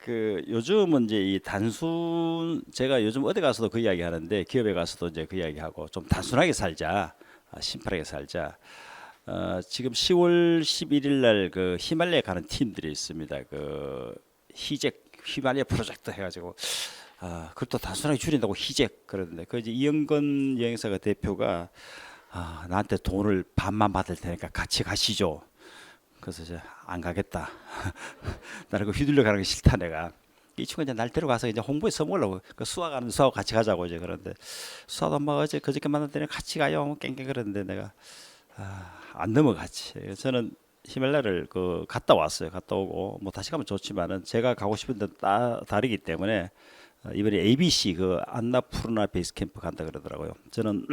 그 요즘은 이제 이 단순 제가 요즘 어디 가서도 그 이야기 하는데 기업에 가서도 이제 그 이야기 하고 좀 단순하게 살자, 심플하게 살자. 지금 10월 11일 날 그 히말라야 가는 팀들이 있습니다. 그 히젝 히말라야 프로젝트 해가지고 그것도 단순하게 줄인다고 히젝 그러는데 그 이제 이영건 여행사가 대표가 나한테 돈을 반만 받을 테니까 같이 가시죠. 그래서 이제 안 가겠다. 나는 그 휘둘려 가는 게 싫다 내가. 이 친구가 이제 날 데려가서 이제 홍보에 써먹으려고 그 수학 가는 수하고 같이 가자고 이제 그런데 수학 엄마가 어제 그저께 만났더니 같이 가요 깽깽 그러는데 내가 안 넘어갔지. 저는 히말라야를 그 갔다 왔어요. 갔다 오고 뭐 다시 가면 좋지만은 제가 가고 싶은 데는 다르기 때문에 이번에 ABC 그 안나푸르나 베이스 캠프 간다 그러더라고요. 저는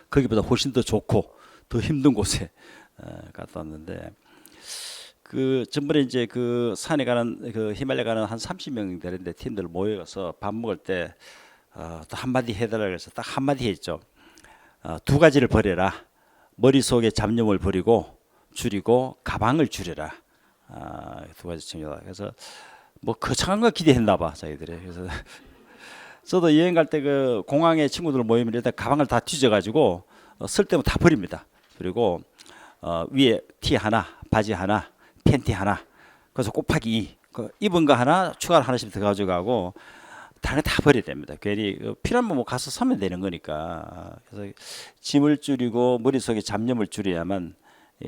거기보다 훨씬 더 좋고 더 힘든 곳에 갔다 왔는데 그 전번에 이제 그 산에 가는 그 히말라야 가는 한 30명 되는데 팀들 모여서 밥 먹을 때 또 한마디 해달라 그래서 딱 한마디 했죠. 두 가지를 버려라. 머릿속에 잡념을 버리고 줄이고 가방을 줄여라. 두 가지 챙겨라. 그래서 뭐 거창한 거 기대했나 봐 자기들이. 그래서 저도 여행 갈 때 그 공항에 친구들 모이면 일단 가방을 다 뒤져가지고 쓸 때면 다 버립니다. 그리고 위에 티 하나, 바지 하나, 팬티 하나, 그래서 곱하기 2, 그 입은 거 하나, 추가로 하나씩 더 가져가고 다른 거 다 버려야 됩니다. 괜히 필요하면 뭐 가서 사면 되는 거니까. 그래서 짐을 줄이고 머릿속에 잡념을 줄여야만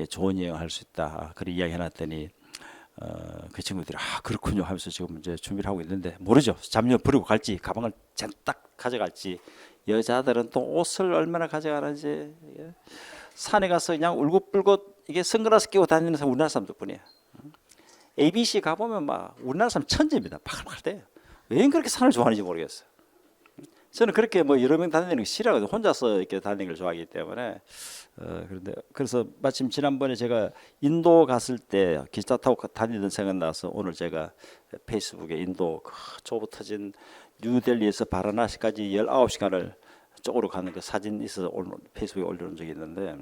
좋은 여행을 할 수 있다. 그런 이야기 해놨더니 그 친구들이 그렇군요 하면서 지금 이제 준비를 하고 있는데 모르죠. 잡념 버리고 갈지 가방을 잔뜩 가져갈지. 여자들은 또 옷을 얼마나 가져가는지. 산에 가서 그냥 울긋불긋 이게 선글라스 끼고 다니는 사람 우리나라 사람들뿐이야. ABC 가보면 막 우리나라 사람 천재입니다. 팔팔대요. 왜 그렇게 산을 좋아하는지 모르겠어요. 저는 그렇게 뭐 여러 명 다니는 거 싫어하거든요. 혼자서 이렇게 다니는 걸 좋아하기 때문에. 그런데 그래서 마침 지난번에 제가 인도 갔을 때 기차 타고 다니던 생각나서 오늘 제가 페이스북에 인도 좁아 터진 뉴델리에서 바라나시까지 19시간을 쪽으로 가는 그 사진 있어서 오늘 페이스북에 올려놓은 적이 있는데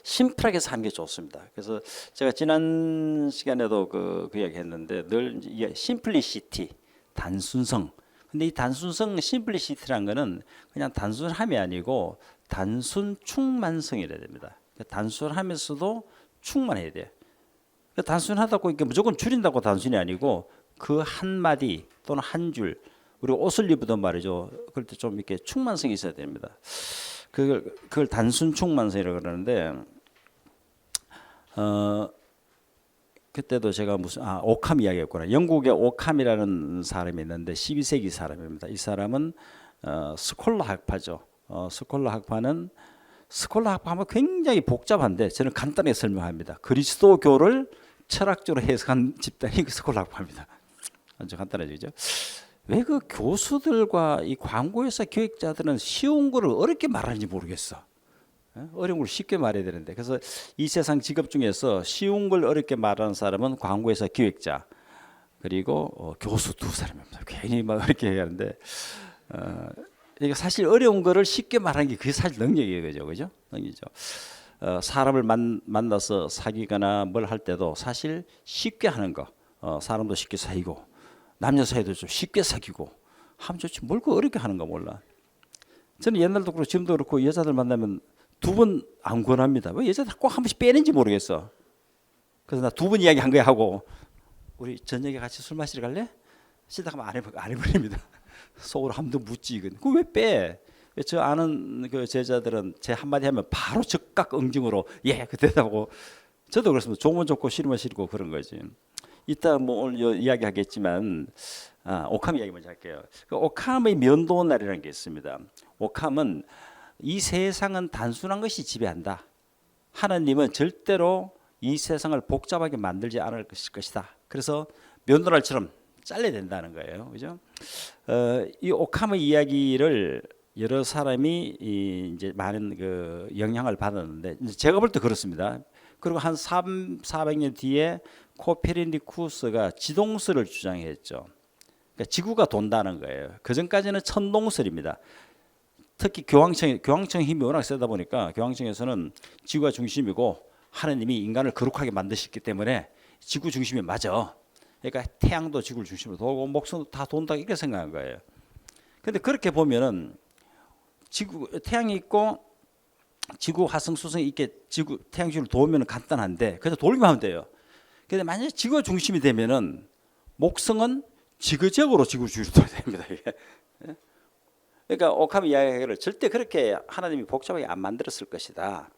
심플하게 사는 게 좋습니다. 그래서 제가 지난 시간에도 그 이야기 했는데 늘 이제 심플리시티, 단순성. 근데 이 단순성, 심플리시티라는 거는 그냥 단순함이 아니고 단순 충만성이라 됩니다. 단순하면서도 충만해야 돼. 단순하다고 이게 무조건 줄인다고 단순이 아니고 그 한마디 또는 한 줄, 우리가 옷을 입으던 말이죠. 그럴 때 좀 이렇게 충만성이 있어야 됩니다. 그걸 단순 충만성이라고 그러는데 그때도 제가 무슨 오캄 이야기했구나. 영국의 오캄이라는 사람이 있는데 12세기 사람입니다. 이 사람은 스콜라 학파죠. 스콜라 학파는 굉장히 복잡한데 저는 간단하게 설명합니다. 그리스도교를 철학적으로 해석한 집단이 스콜라 학파입니다. 아주 간단해지죠. 왜 그 교수들과 이 광고회사 기획자들은 쉬운 거를 어렵게 말하는지 모르겠어. 어려운 걸 쉽게 말해야 되는데 그래서 이 세상 직업 중에서 쉬운 걸 어렵게 말하는 사람은 광고회사 기획자 그리고 교수 두 사람입니다. 괜히 막 어렵게 얘기하는데 이게 사실 어려운 거를 쉽게 말하는 게 그게 사실 능력이에요, 그죠? 능력이죠. 사람을 만나서 사귀거나 뭘 할 때도 사실 쉽게 하는 거, 사람도 쉽게 사귀고 남녀 사이도 좀 쉽게 사귀고 하면 좋지 뭘 그 어렵게 하는 거 몰라. 저는 옛날도 그렇고 지금도 그렇고 여자들 만나면 두 번 안 권합니다. 왜 여자들 꼭 한 번씩 빼는지 모르겠어. 그래서 나 두 번 이야기 한 거야 하고 우리 저녁에 같이 술 마시러 갈래? 시작하면 안 해버립니다. 속으로 한 번 더 묻지. 그거 왜 빼? 저 아는 그 제자들은 제 한마디 하면 바로 즉각 응징으로 그때다고. 저도 그렇습니다. 좋으면 좋고 싫으면 싫고 그런 거지. 이따 뭐 오늘 이야기하겠지만 오캄 이야기 먼저 할게요. 그 오캄의 면도날이라는 게 있습니다. 오캄은 이 세상은 단순한 것이 지배한다. 하나님은 절대로 이 세상을 복잡하게 만들지 않을 것이다. 그래서 면도날처럼 잘라야 된다는 거예요. 그죠? 이 오캄의 이야기를 여러 사람이 이제 많은 그 영향을 받았는데 제가 볼 때 그렇습니다. 그리고 한 400년 뒤에 코페르니쿠스가 지동설을 주장했죠. 그러니까 지구가 돈다는 거예요. 그 전까지는 천동설입니다. 특히 교황청 힘이 워낙 세다 보니까 교황청에서는 지구가 중심이고 하나님이 인간을 거룩하게 만드셨기 때문에 지구 중심이 맞아. 그러니까 태양도 지구를 중심으로 돌고 목성도 다 돈다 이렇게 생각한 거예요. 근데 그렇게 보면은 지구 태양이 있고 지구 화성 수성이 이렇게 지구 태양 주위를 도우면 간단한데 그래서 돌기만 하면 돼요. 근데 만약에 지구가 중심이 되면은 목성은 지그재그로 지구 주위로 돌아야 됩니다. 이게. 그러니까 오카미 이야기를 절대 그렇게 하나님이 복잡하게 안 만들었을 것이다.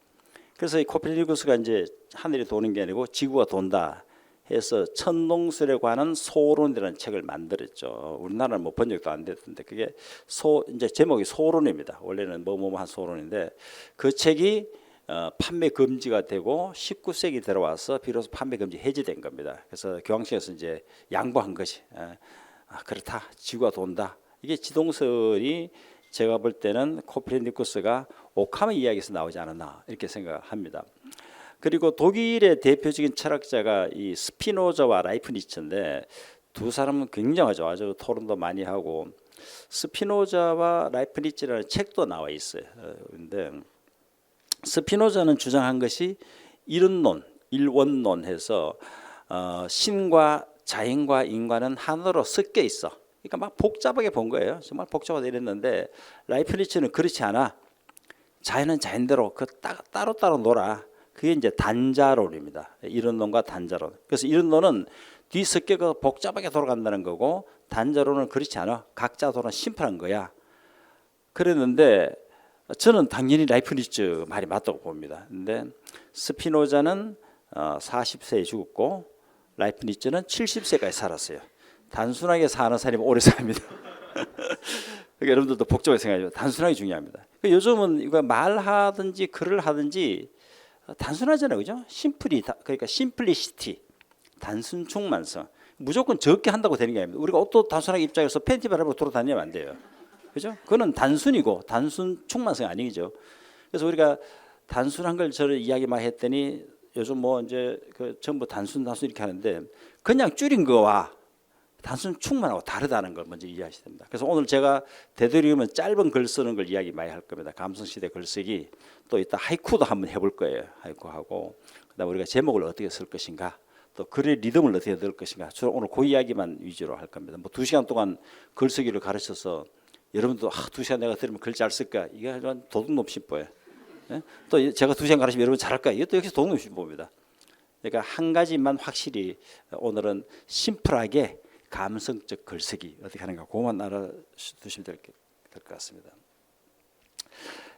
그래서 이 코페르니쿠스가 이제 하늘이 도는 게 아니고 지구가 돈다 해서 천동설에 관한 소론이라는 책을 만들었죠. 우리나라는 뭐 번역도 안 됐던데 그게 이제 제목이 소론입니다. 원래는 뭐뭐한 소론인데 그 책이 판매 금지가 되고 19세기 들어와서 비로소 판매 금지 해제된 겁니다. 그래서 교황청에서 이제 양보한 것이 그렇다. 지구가 돈다. 이게 지동설이 제가 볼 때는 코페르니쿠스가 오카미 이야기에서 나오지 않았나 이렇게 생각합니다. 그리고 독일의 대표적인 철학자가 이 스피노자와 라이프니츠인데 두 사람은 굉장하죠. 아주 토론도 많이 하고 스피노자와 라이프니츠라는 책도 나와 있어요. 그런데 스피노자는 주장한 것이 이론론, 일원론해서 신과 자연과 인간은 하나로 섞여 있어. 그러니까 막 복잡하게 본 거예요. 정말 복잡하게 이랬는데 라이프니츠는 그렇지 않아. 자연은 자연대로 그 따로따로 놀아. 그게 이제 단자론입니다. 이론론과 단자론. 그래서 이론론은 뒤섞여서 복잡하게 돌아간다는 거고 단자론은 그렇지 않아. 각자 돌아 심플한 거야. 그랬는데 저는 당연히 라이프니츠 말이 맞다고 봅니다. 근데 스피노자는 40세에 죽었고 라이프니츠는 70세까지 살았어요. 단순하게 사는 사람이 오래 삽니다. 그러니까 여러분들도 복잡하게 생각하죠. 단순하게 중요합니다. 그러니까 요즘은 이거 말하든지 글을 하든지 단순하잖아요, 그죠? 그러니까 심플리시티, 단순 충만성. 무조건 적게 한다고 되는 게 아닙니다. 우리가 옷도 단순하게 입장해서 팬티 바람으로 돌아다니면 안 돼요, 그죠? 그거는 단순이고 단순 충만성이 아니죠. 그래서 우리가 단순한 걸 저를 이야기 많이 했더니 요즘 뭐 이제 그 전부 단순 이렇게 하는데 그냥 줄인 거와 단순 충만하고 다르다는 걸 먼저 이해하셔야 됩니다. 그래서 오늘 제가 되도록이면 짧은 글 쓰는 걸 이야기 많이 할 겁니다. 감성시대 글쓰기 또 이따 하이쿠도 한번 해볼 거예요. 하이쿠하고 그다음 우리가 제목을 어떻게 쓸 것인가 또 글의 리듬을 어떻게 넣을 것인가 주로 오늘 그 이야기만 위주로 할 겁니다. 뭐 2시간 동안 글쓰기를 가르쳐서 여러분도 2시간 내가 들으면 글 잘 쓸까 이게 아주 도둑놈 심보예요. 예? 또 제가 2시간 가르치면 여러분 잘할까 이것도 역시 도둑놈 심보입니다. 그러니까 한 가지만 확실히 오늘은 심플하게 감성적 글쓰기 어떻게 하는가 그것만 알아두시면 될 것 같습니다.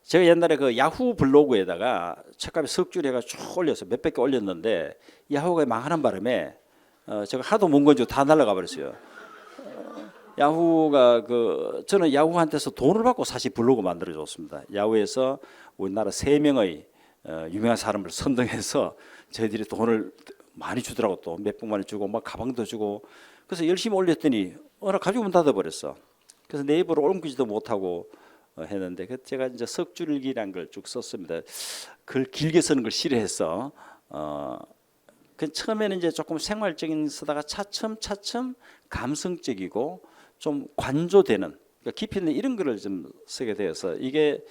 제가 옛날에 그 야후 블로그에다가 책값이 석줄 해가 쭉 올려서 몇백 개 올렸는데 야후가 망하는 바람에 제가 하도 문 건지고 다 날아가 버렸어요. 야후가 저는 야후한테서 돈을 받고 사실 블로그 만들어 줬습니다. 야후에서 우리나라 3명의 유명한 사람을 선정해서 저희들이 돈을 많이 주더라고. 또 몇백만 원 주고 막 가방도 주고 그래서 열심히 올렸더니 어느 가지고 문 닫아버렸어. 그래서 네이버로 옮기지도 못하고 했는데 제가 이제 석줄기란 걸 쭉 썼습니다. 글 길게 쓰는 걸 싫어해서 그 처음에는 이제 조금 생활적인 쓰다가 차츰 감성적이고 좀 관조되는 그러니까 깊이 있는 이런 글을 좀 쓰게 되어서 이게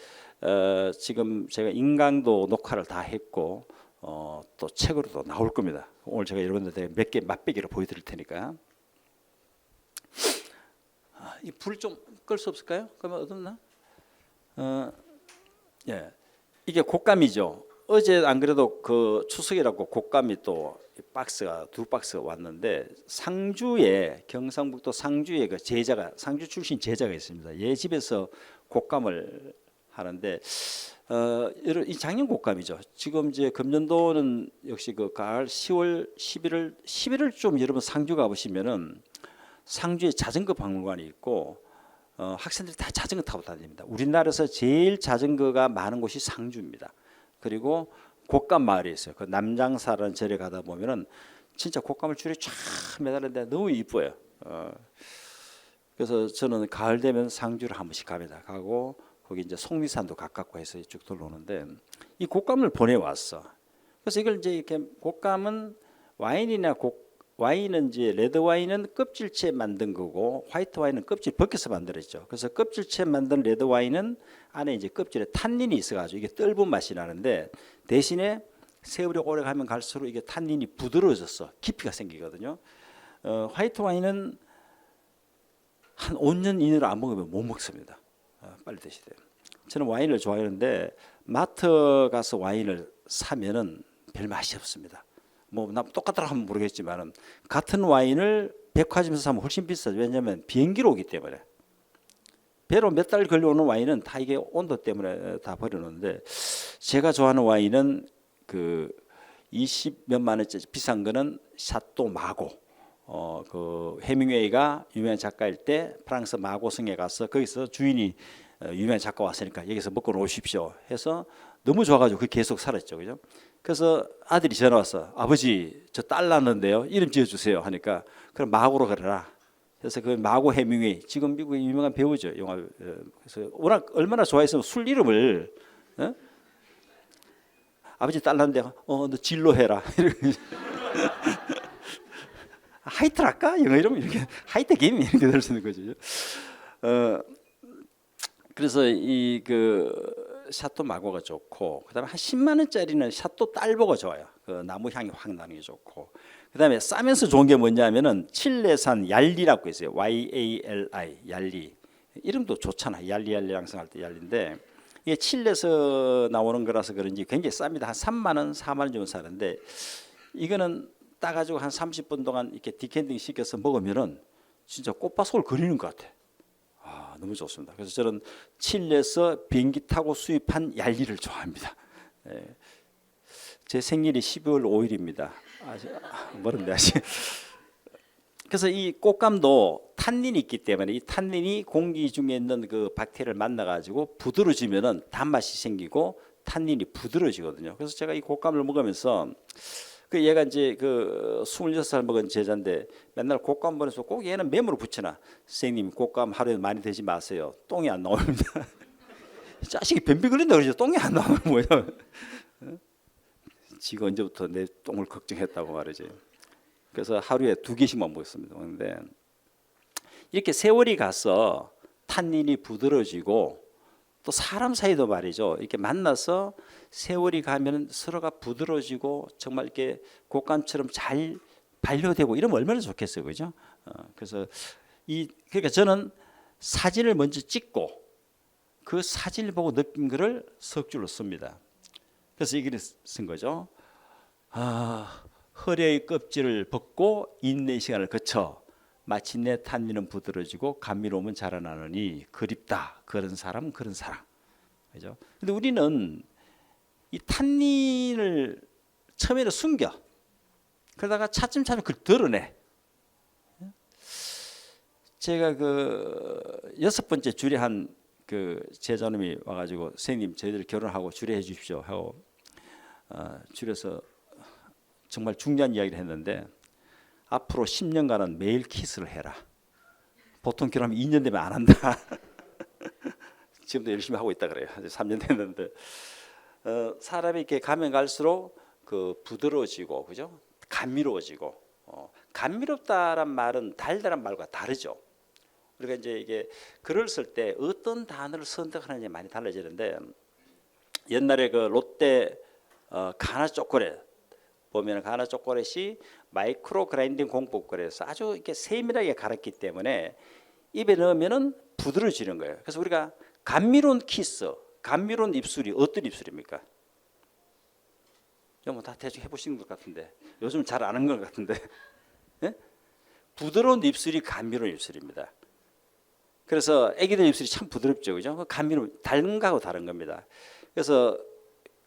지금 제가 인강도 녹화를 다 했고 또 책으로도 나올 겁니다. 오늘 제가 여러분들한테 몇 개 맛배기로 보여드릴 테니까. 이 불 좀 끌 수 없을까요? 그러면 어둡나? 예, 이게 곶감이죠. 어제 안 그래도 그 추석이라고 곶감이 또 박스가 2박스가 왔는데 상주에 경상북도 상주에 그 제자가 상주 출신 제자가 있습니다. 얘 집에서 곶감을 하는데 이 작년 곶감이죠. 지금 이제 금년도는 역시 그 가을 10월 11월쯤 여러분 상주 가 보시면은 상주에 자전거 박물관이 있고 학생들이 다 자전거 타고 다닙니다. 우리나라에서 제일 자전거가 많은 곳이 상주입니다. 그리고 곶감 마을이 있어요. 그 남장사라는 절에 가다 보면은 진짜 곶감을 줄에 쫙 매달렸는데 너무 이뻐요. 그래서 저는 가을 되면 상주를 한 번씩 갑니다. 가고 거기 이제 속리산도 가깝고 해서 쭉 돌아오는데 이 곶감을 보내왔어. 그래서 이걸 이제 이렇게 곶감은 와인은 이제 레드 와인은 껍질째 만든 거고 화이트 와인은 껍질 벗겨서 만들었죠. 그래서 껍질째 만든 레드 와인은 안에 이제 껍질에 탄닌이 있어가지고 이게 떫은 맛이 나는데 대신에 세월이 오래 가면 갈수록 이게 탄닌이 부드러워져서 깊이가 생기거든요. 화이트 와인은 한 5년 이내로 안 먹으면 못 먹습니다. 빨리 드셔야 돼요. 저는 와인을 좋아하는데 마트 가서 와인을 사면은 별 맛이 없습니다. 뭐 똑같더라 하면 모르겠지만은 같은 와인을 백화점에서 사면 훨씬 비싸죠. 왜냐하면 비행기로 오기 때문에. 배로 몇 달 걸려오는 와인은 다 이게 온도 때문에 다 버려놓는데, 제가 좋아하는 와인은 그 20몇만 원짜리 비싼 거는 샤또 마고. 그 해밍웨이가 유명한 작가일 때 프랑스 마고성에 가서 거기서 주인이 유명한 작가 왔으니까 여기서 먹고 오십시오 해서 너무 좋아가지고 그 계속 살았죠, 그죠? 그래서 아들이 전화 왔어. 아버지, 저 딸 낳았는데요, 이름 지어주세요 하니까, 그럼 마고로 그래라. 그래서 그 마고 해밍웨이, 지금 미국의 유명한 배우죠, 영화. 그래서 워낙 얼마나 좋아해서 술 이름을, 아버지 딸 낳는데 너 진로 해라. 하이트랄까? 영어 이름 이렇게 하이트 김 이렇게 될 수 있는 거죠. 그래서 이 그 샤또 마고가 좋고, 그다음에 한 10만 원짜리는 샤또 딸보가 좋아요. 그 나무 향이 확 나는 게 좋고, 그다음에 싸면서 좋은 게 뭐냐면은 칠레산 얄리라고 있어요. YALI 얄리. 이름도 좋잖아. 얄리 양성할 때 얄리인데, 이게 칠레에서 나오는 거라서 그런지 굉장히 쌉니다. 한 3만 원, 4만 원 주면 사는데, 이거는 따가지고 한 30분 동안 이렇게 디캔딩 시켜서 먹으면은 진짜 꽃밭속을 그리는 것 같아. 너무 좋습니다. 그래서 저는 칠레에서 비행기 타고 수입한 얄리를 좋아합니다. 제 생일이 12월 5일입니다. 모른데 아직. 그래서 이 꽃감도 탄닌이 있기 때문에, 이 탄닌이 공기 중에 있는 그 박테리아를 만나가지고 부드러지면은 단맛이 생기고 탄닌이 부드러지거든요. 그래서 제가 이 꽃감을 먹으면서, 그 얘가 이제 그 26살 먹은 제자인데 맨날 곶감 보내서 꼭 얘는 메모를 붙여놔. 선생님, 곶감 하루에 많이 드지 마세요. 똥이 안 나옵니다. 자식이 변비 걸린다 그러죠. 똥이 안 나오면 뭐야? 지가 언제부터 내 똥을 걱정했다고 말이지. 그래서 하루에 2개씩만 먹습니다. 그런데 이렇게 세월이 가서 탄닌이 부드러지고, 또 사람 사이도 말이죠. 이렇게 만나서 세월이 가면 서로가 부드러지고 정말 이렇게 곶감처럼 잘 반려되고 이러면 얼마나 좋겠어요, 그죠? 그래서 그러니까 저는 사진을 먼저 찍고 그 사진을 보고 느낀 거를 석줄로 씁니다. 그래서 이 글을 쓴 거죠. 허리의 껍질을 벗고 인내 시간을 거쳐 마침내 탄닌은 부드러지고 감미로움은 자라나느니 그립다. 그런 사람, 그런 사람. 그죠? 근데 우리는 이 탄닌을 처음에는 숨겨. 그러다가 차츰차츰 그걸 드러내. 제가 그 6번째 주례한 그 제자님이 와가지고, 선생님, 저희들 결혼하고 주례해 주십시오 하고 주례서 정말 중요한 이야기를 했는데, 앞으로 10년간은 매일 키스를 해라. 보통 결혼하면 2년 되면 안 한다. 지금도 열심히 하고 있다 그래요. 아직 3년 됐는데, 사람이 이렇게 가면 갈수록 그 부드러워지고, 그죠? 감미로워지고. 감미롭다란 말은 달달한 말과 다르죠. 그러니까 이제 이게 글을 쓸 때 어떤 단어를 선택하느냐 많이 달라지는데, 옛날에 그 롯데 가나 초콜릿 보면, 가나 초콜릿이 마이크로 그라인딩 공법거래에서 아주 이렇게 세밀하게 갈았기 때문에 입에 넣으면은 부드러워지는 거예요. 그래서 우리가 감미로운 키스, 감미로운 입술이 어떤 입술입니까? 뭐 다 대충 해보신 것 같은데, 요즘 잘 아는 것 같은데, 네? 부드러운 입술이 감미로운 입술입니다. 그래서 아기들 입술이 참 부드럽죠, 그죠? 감미로운, 다른 거하고 다른 겁니다. 그래서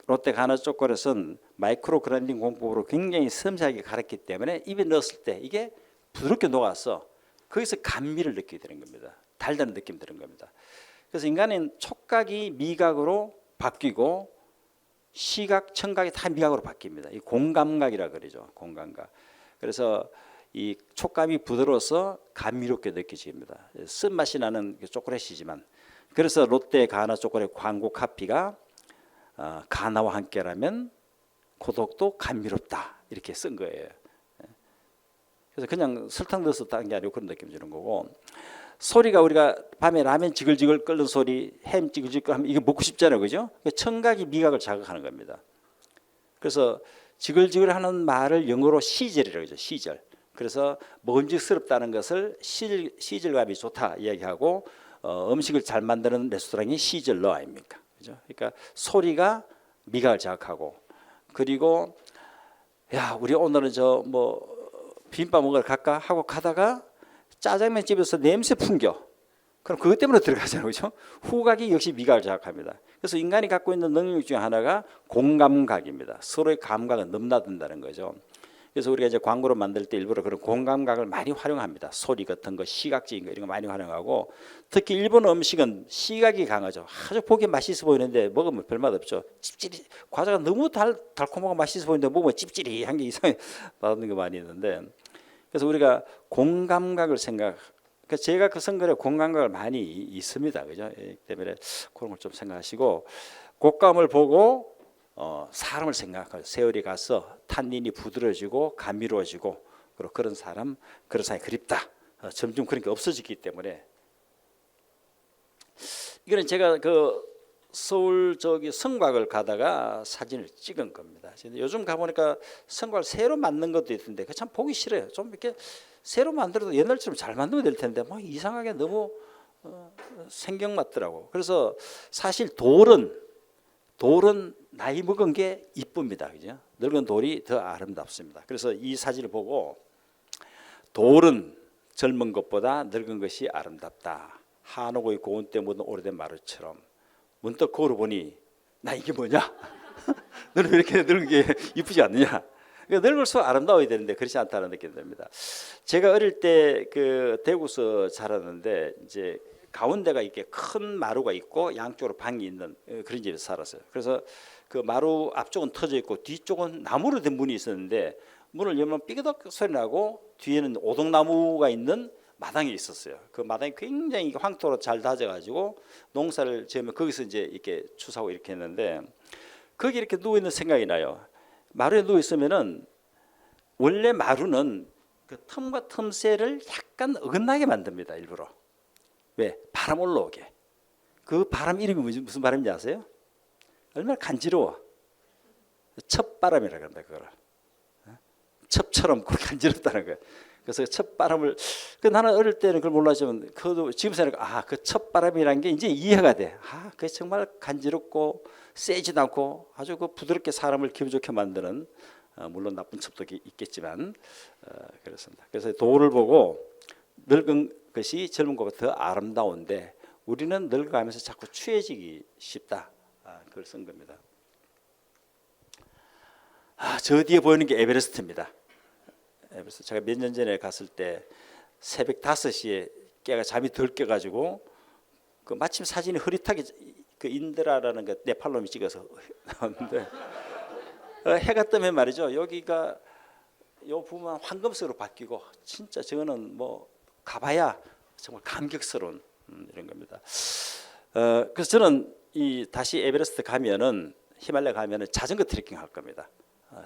롯데 가나 초콜릿은 마이크로 그라인딩 공법으로 굉장히 섬세하게 갈았기 때문에 입에 넣었을 때 이게 부드럽게 녹아서 거기서 감미를 느끼게 되는 겁니다. 달달한 느낌이 드는 겁니다. 그래서 인간은 촉각이 미각으로 바뀌고 시각, 청각이 다 미각으로 바뀝니다. 이 공감각이라 그러죠. 공감각. 그래서 이 촉감이 부드러워서 감미롭게 느껴집니다. 쓴맛이 나는 초콜릿이지만, 그래서 롯데 가나 초콜릿 광고 카피가 가나와 함께라면 고독도 감미롭다 이렇게 쓴 거예요. 그래서 그냥 설탕 넣어서 딴 게 아니고 그런 느낌 주는 거고, 소리가 우리가 밤에 라면 지글지글 끓는 소리, 햄 지글지글 하면 이게 먹고 싶잖아요, 그죠? 청각이 미각을 자극하는 겁니다. 그래서 지글지글 하는 말을 영어로 시절이라고 하죠. 시절. 그래서 먹음직스럽다는 것을 시즐감이 좋다 이야기하고 음식을 잘 만드는 레스토랑이 시즐러 아닙니까? 그죠? 그러니까 소리가 미각을 자극하고 그리고 야 우리 오늘은 저 뭐 비빔밥 먹으러 갈까 하고 가다가 짜장면 집에서 냄새 풍겨. 그럼 그것 때문에 들어가잖아요, 그렇죠? 후각이 역시 미각을 자극합니다. 그래서 인간이 갖고 있는 능력 중에 하나가 공감각입니다. 서로의 감각을 넘나든다는 거죠. 그래서 우리가 이제 광고를 만들 때 일부러 그런 공감각을 많이 활용합니다. 소리 같은 거, 시각적인 거 이런 거 많이 활용하고 특히 일본 음식은 시각이 강하죠. 아주 보기 맛있어 보이는데 먹으면 별맛 없죠. 찝찝이 과자가 너무 달콤하고 맛있어 보이는데 먹으면 찝찝이한 게 이상해 받는 거 많이 있는데 그래서 우리가 공감각을 그러니까 제가 그 선거에 공감각을 많이 있습니다. 그죠? 때문에 그런 걸 좀 생각하시고 곡감을 보고 사람을 생각하고 세월이 가서 탄닌이 부드러워지고 감미로워지고 그리고 그런 사람이 그립다. 점점 그런 게 없어지기 때문에 이거는 제가 그 서울 저기 성곽을 가다가 사진을 찍은 겁니다. 요즘 가보니까 성곽을 새로 만든 것도 있던데 그 참 보기 싫어요. 좀 이렇게 새로 만들어도 옛날처럼 잘 만들면 될 텐데 뭐 이상하게 너무 생경맞더라고. 그래서 사실 돌은 나이 먹은 게 이쁩니다. 그죠? 늙은 돌이 더 아름답습니다. 그래서 이 사진을 보고 돌은 젊은 것보다 늙은 것이 아름답다. 한옥의 고운 때 묻은 오래된 마루처럼 문득 거울을 보니 나 이게 뭐냐? 너는 왜 이렇게 늙은 게 이쁘지 않느냐? 그러니까 늙을수록 아름다워야 되는데 그렇지 않다는 느낌이 듭니다. 제가 어릴 때 그 대구서 자랐는데 이제 가운데가 이렇게 큰 마루가 있고 양쪽으로 방이 있는 그런 집에서 살았어요. 그래서 그 마루 앞쪽은 터져 있고 뒤쪽은 나무로 된 문이 있었는데 문을 열면 삐그덕 소리 나고 뒤에는 오동나무가 있는 마당이 있었어요. 그 마당이 굉장히 황토로 잘 다져가지고 농사를 지으면 거기서 이제 이렇게 추수하고 이렇게 했는데 거기 이렇게 누워 있는 생각이 나요. 마루에 누워 있으면은 원래 마루는 그 틈과 틈새를 약간 어긋나게 만듭니다. 일부러. 왜? 바람 올라오게. 그 바람 이름이 무슨 바람인지 아세요? 얼마나 간지러워. 첩바람이라 그런다 그거를. 첩처럼 그렇게 간지럽다는 거예요. 그래서 첩바람을 나는 어릴 때는 그걸 몰랐지만 그도 지금 생각하니까 그 첩바람이라는 게 이제 이해가 돼. 그게 정말 간지럽고 세지도 않고 아주 그 부드럽게 사람을 기분 좋게 만드는 물론 나쁜 첩도 있겠지만 그렇습니다. 그래서 돌을 보고 늙은 것이 젊은 것보다 더 아름다운데 우리는 늙어가면서 자꾸 추해지기 쉽다. 그걸 쓴 겁니다. 저 뒤에 보이는 게 에베레스트입니다. 에베레스트. 제가 몇 년 전에 갔을 때 새벽 5시에 깨가 잠이 덜 깨가지고 그 마침 사진이 흐릿하게 그 인드라라는 그 네팔놈이 찍어서 나왔는데 해가 뜨면 말이죠. 여기가 요 부분만 황금색으로 바뀌고 진짜 저거는 뭐 가봐야 정말 감격스러운 이런 겁니다. 그래서 저는 이 다시 에베레스트 가면은 히말라야 가면은 자전거 트레킹 할 겁니다.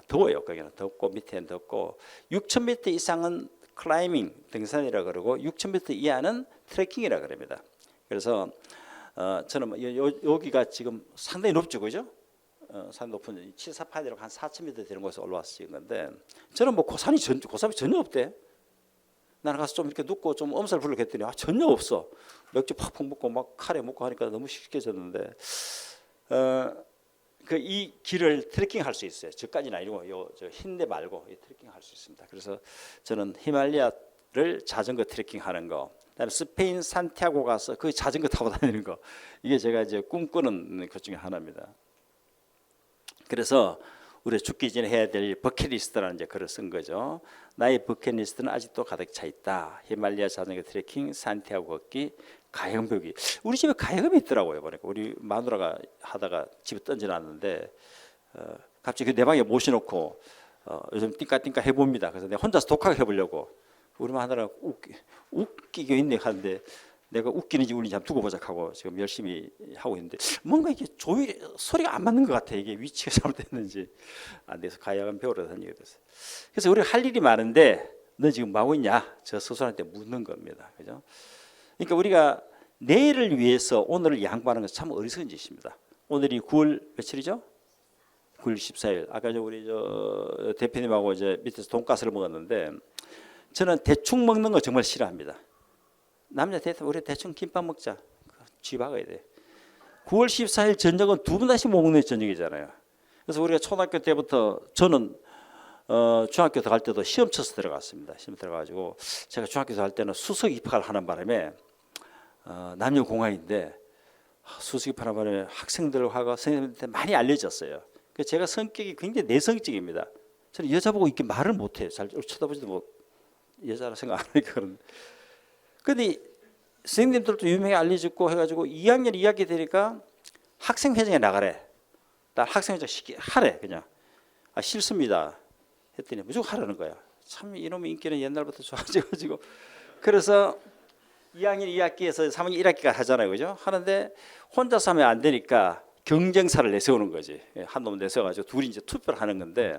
더워요. 거기는 덥고 밑에는 덥고 6,000m 이상은 클라이밍 등산이라 그러고 6,000m 이하는 트레킹이라 그럽니다. 그래서 저는 여기가 지금 상당히 높죠, 그죠? 산 높은 치사파이라고 한 4,000m 되는 곳에서 올라왔을 건데 저는 뭐 고산이 전혀 없대. 나는 가서 좀 이렇게 눕고 좀 엄살 부르게 했더니 전혀 없어. 맥주 팍팍 먹고 막 카레 먹고 하니까 너무 쉽게졌는데 그 이 길을 트레킹 할 수 있어요. 저까지는 아니고 저 흰데 말고 트레킹 할 수 있습니다. 그래서 저는 히말라야를 자전거 트레킹 하는 거, 그다음에 스페인 산티아고 가서 그 자전거 타고 다니는 거, 이게 제가 이제 꿈꾸는 것 중에 하나입니다. 그래서 우리 죽기 전에 해야 될 버킷리스트라는 이제 글을 쓴 거죠. 나의 버킷리스트는 아직도 가득 차 있다. 히말라야 자전거 트레킹, 산티아고 걷기, 가야금 배우기. 우리 집에 가야금이 있더라고요. 보니까 우리 마누라가 하다가 집에 던져놨는데 갑자기 내 방에 모셔놓고 요즘 띵까띵까 해봅니다. 그래서 내가 혼자서 독하게 해보려고 우리 마누라가 웃기게 있네 하는데 내가 웃기는지 울리는지 한번 두고 보자 하고 지금 열심히 하고 있는데 뭔가 이게 조율이 소리가 안 맞는 것 같아. 이게 위치가 잘못됐는지 안 돼서 가야금 배우러 다니게 됐어요. 그래서 우리가 할 일이 많은데 너 지금 뭐 하고 있냐? 저 스스로한테 묻는 겁니다. 그죠? 그러니까 우리가 내일을 위해서 오늘을 양보하는 것은 참 어리석은 짓입니다. 오늘이 9월 며칠이죠? 9월 14일. 아까 우리 저 대표님하고 이제 밑에서 돈가스를 먹었는데 저는 대충 먹는 거 정말 싫어합니다. 남자 대통 우리 대충 김밥 먹자. 쥐 박아야 돼. 9월 14일 저녁은 두 번 다시 못 먹는 저녁이잖아요. 그래서 우리가 초등학교 때부터 저는 중학교 갈 때도 시험 쳐서 들어갔습니다. 시험 들어가지고 제가 중학교 갈 때는 수석 입학을 하는 바람에 남녀 공학인데 수석 입학하는 바람에 학생들하고 선생님한테 많이 알려졌어요. 그래서 제가 성격이 굉장히 내성적입니다. 저는 여자 보고 이렇게 말을 못해요. 잘 쳐다보지도 못 여자라 생각 안 하니까 그런. 근데 선생님들도 유명하게 알려졌고 해가지고 2학년 2학기 되니까 학생회장에 나가래. 나 학생회장 하래 그냥. 아 싫습니다. 했더니 무조건 하라는 거야. 참 이놈의 인기는 옛날부터 좋아져가지고 그래서 2학년 2학기에서 3학년 1학기가 하잖아요, 그죠? 하는데 혼자서 하면 안 되니까 경쟁사를 내세우는 거지. 한 놈 내세워가지고 둘이 이제 투표를 하는 건데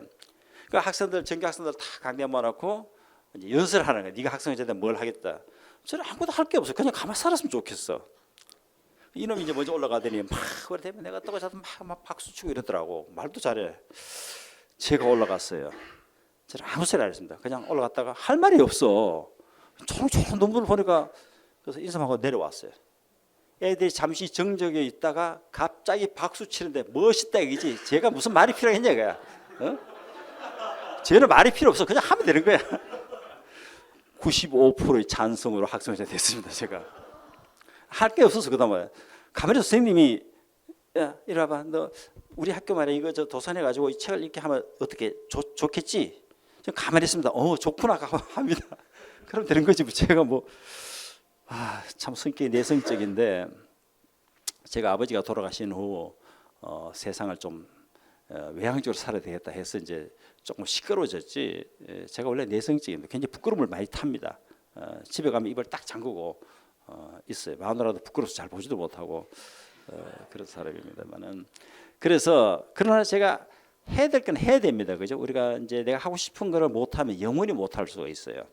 그 학생들 전교 학생들 다 강대 모아놓고 이제 연설을 하는 거야. 네가 학생회장에 뭘 하겠다. 저는 아무것도 할 게 없어. 그냥 가만 살았으면 좋겠어. 이놈이 이제 먼저 올라가더니 막 그러면 내가 떠가서 막 박수 치고 이러더라고. 말도 잘해. 제가 올라갔어요. 저는 아무 소리 안 했습니다. 그냥 올라갔다가 할 말이 없어. 초롱초롱 눈물을 보니까 그래서 인사하고 내려왔어요. 애들이 잠시 정적에 있다가 갑자기 박수 치는데 멋있다 이거지. 제가 무슨 말이 필요했냐 이거야. 어? 쟤는 말이 필요 없어. 그냥 하면 되는 거야. 95%의 찬성으로 학생회장 됐습니다. 제가 할 게 없어서 그다음에 가만히 선생님이 야 이리 와봐. 너 우리 학교 말에 이거 저 도산해 가지고 이 책을 읽게 하면 어떻게 좋겠지? 저 가만히 있습니다. 좋구나 합니다. 그럼 되는 거지. 제가 참 성격이 내성적인데 제가 아버지가 돌아가신 후 세상을 좀 외향적으로 살아야 되겠다 해서 이제 조금 시끄러워졌지. 제가 원래 내성적인데 굉장히 부끄러움을 많이 탑니다. 집에 가면 입을 딱 잠그고 있어요. 마누라도 부끄러워서 잘 보지도 못하고 그런 사람입니다만은 그래서 그러나 제가 해야 될 건 해야 됩니다. 그죠? 우리가 이제 내가 하고 싶은 거를 못하면 영원히 못할 수가 있어요.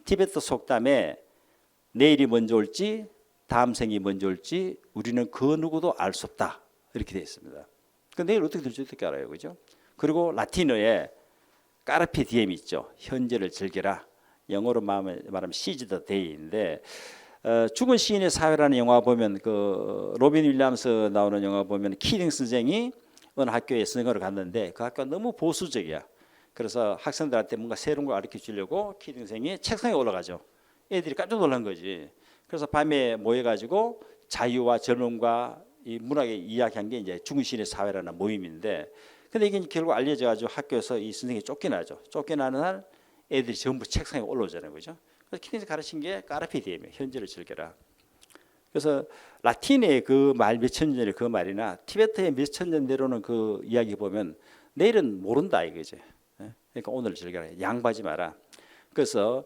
티베트 속담에 내일이 먼저 올지 다음 생이 먼저 올지 우리는 그 누구도 알 수 없다 이렇게 되어 있습니다. 그 내일 어떻게 될지 어떻게 알아요, 그죠? 그리고 라틴어에 까르페 디엠이 있죠. 현재를 즐겨라. 영어로 말하면 seize the day인데 죽은 시인의 사회라는 영화 보면 그 로빈 윌리엄스 나오는 영화 보면 키딩 선생이 어느 학교에 선생을 갔는데 그 학교가 너무 보수적이야. 그래서 학생들한테 뭔가 새로운 걸 가르쳐 주려고 키딩 선생이 책상에 올라가죠. 애들이 깜짝 놀란 거지. 그래서 밤에 모여가지고 자유와 젊음과 이 문학에 이야기한 게 이제 죽은 시인의 사회라는 모임인데, 근데 이게 결국 알려져가지고 학교에서 이 선생이 쫓겨나죠. 쫓겨나는 날 애들이 전부 책상에 올라오잖아요, 그죠? 그래서 키딩이 가르친 게 까르페 디엠이에요. 현재를 즐겨라. 그래서 라틴의 그 말 몇천 년 전의 그 말이나 티베트의 몇천 년 내려오는 그 이야기 보면 내일은 모른다 이거지. 그러니까 오늘 즐겨라. 양보하지 마라. 그래서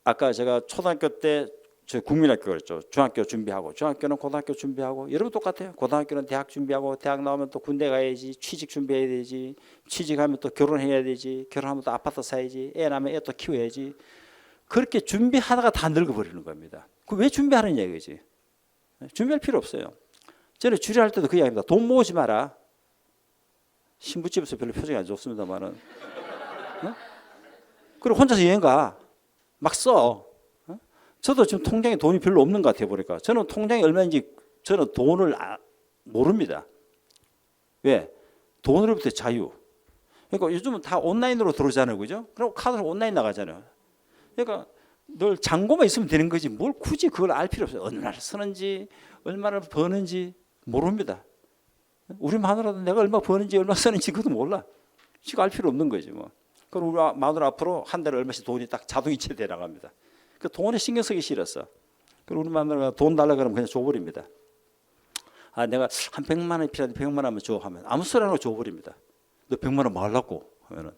아까 제가 초등학교 때 저 국민학교 그랬죠. 중학교 준비하고 중학교는 고등학교 준비하고 여러분 똑같아요. 고등학교는 대학 준비하고 대학 나오면 또 군대 가야지, 취직 준비해야 되지, 취직하면 또 결혼해야 되지, 결혼하면 또 아파트 사야지, 애 낳으면 애 또 키워야지. 그렇게 준비하다가 다 늙어버리는 겁니다. 그 왜 준비하는 얘기지? 준비할 필요 없어요. 저는 주례할 때도 그 이야기입니다. 돈 모으지 마라. 신부집에서 별로 표정이 안 좋습니다만은. 어? 그리고 혼자서 여행 가. 막 써. 저도 지금 통장에 돈이 별로 없는 것 같아요, 보니까. 저는 통장이 얼마인지 저는 돈을 모릅니다. 왜? 돈으로부터 자유. 그러니까 요즘은 다 온라인으로 들어오잖아요, 그죠? 그리고 카드로 온라인 나가잖아요. 그러니까 늘 잔고만 있으면 되는 거지 뭘 굳이 그걸 알 필요 없어요. 얼마나 쓰는지 얼마나 버는지 모릅니다. 우리 마누라도 내가 얼마 버는지 얼마 쓰는지 그것도 몰라. 지금 알 필요 없는 거지 뭐. 그럼 우리 마누라 앞으로 한 달에 얼마씩 돈이 딱 자동이체 돼 나갑니다. 그 돈에 신경 쓰기 싫었어. 그리고 우리 마누라가 돈 달라 그러면 그냥 줘버립니다. 내가 한 100만 원이 필요한데 100만 원만 줘 하면 아무 소리 안 하고 줘버립니다. 너 100만 원 뭐 하려고 하면은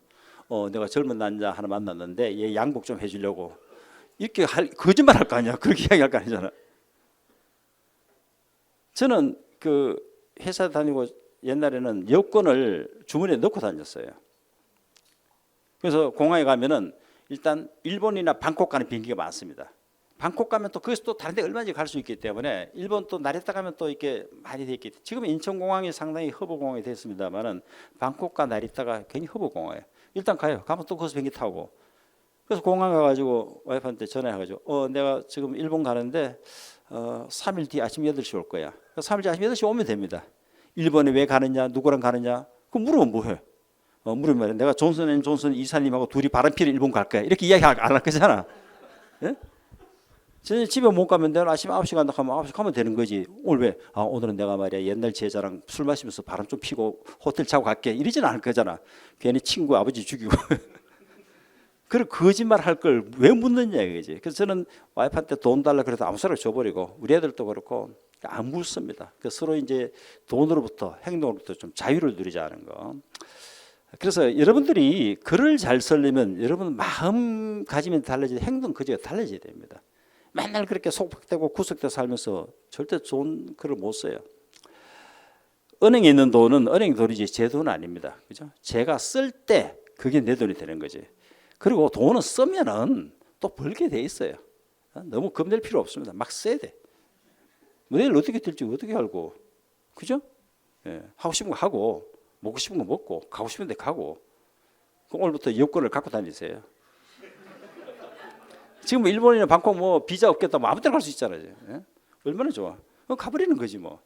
내가 젊은 남자 하나 만났는데 얘 양복 좀 해주려고. 이렇게 거짓말 할 거 아니야. 그렇게 이야기할 거 아니잖아. 저는 그 회사 다니고 옛날에는 여권을 주머니에 넣고 다녔어요. 그래서 공항에 가면은 일단 일본이나 방콕 가는 비행기가 많습니다. 방콕 가면 또 거기서 또 다른 데 얼마든지 갈 수 있기 때문에 일본 또 나리타 가면 또 이렇게 많이 돼 있기 때문에 지금 인천공항이 상당히 허브공항이 됐습니다만은 방콕과 나리타가 굉장히 허브공항이에요. 일단 가요. 가면 또 거기서 비행기 타고 그래서 공항 가가지고 와이프한테 전화해가지고 내가 지금 일본 가는데 3일 뒤 아침 8시 올 거야. 3일 뒤 아침 8시 오면 됩니다. 일본에 왜 가느냐, 누구랑 가느냐, 그거 물으면 뭐해? 물으면 내가 존슨 앤 존슨 이사님하고 둘이 바람피러 일본 갈 거야. 이렇게 이야기 안 할 거잖아. 예? 집에 못 가면 내가 아침 9시 간다 하면 9시 가면 되는 거지. 오늘 왜? 오늘은 내가 말이야 옛날 제자랑 술 마시면서 바람 좀 피고 호텔 자고 갈게. 이러지는 않을 거잖아. 괜히 친구 아버지 죽이고. 그런 거짓말 할 걸 왜 묻느냐 이거지. 그래서 저는 와이프한테 돈 달라 그래도 아무 소리나 줘버리고 우리 애들도 그렇고 안 묻습니다. 서로 이제 돈으로부터 행동으로부터 좀 자유를 누리자는 거. 그래서 여러분들이 글을 잘 쓰려면 여러분 마음가짐이 달라지고 행동 그저가 달라져야 됩니다. 맨날 그렇게 속박되고 구석대 살면서 절대 좋은 글을 못 써요. 은행에 있는 돈은 은행 돈이지 제 돈은 아닙니다. 그죠? 제가 쓸 때 그게 내 돈이 되는 거지. 그리고 돈은 쓰면은 또 벌게 돼 있어요. 너무 겁낼 필요 없습니다. 막 써야 돼. 내일 어떻게 될지 어떻게 알고, 그죠? 예, 하고 싶은 거 하고, 먹고 싶은 거 먹고, 가고 싶은 데 가고. 그럼 오늘부터 여권을 갖고 다니세요. 지금 뭐 일본이나 방콕 뭐 비자 없겠다, 뭐 아무 데나 갈 수 있잖아요. 예? 얼마나 좋아. 가버리는 거지 뭐.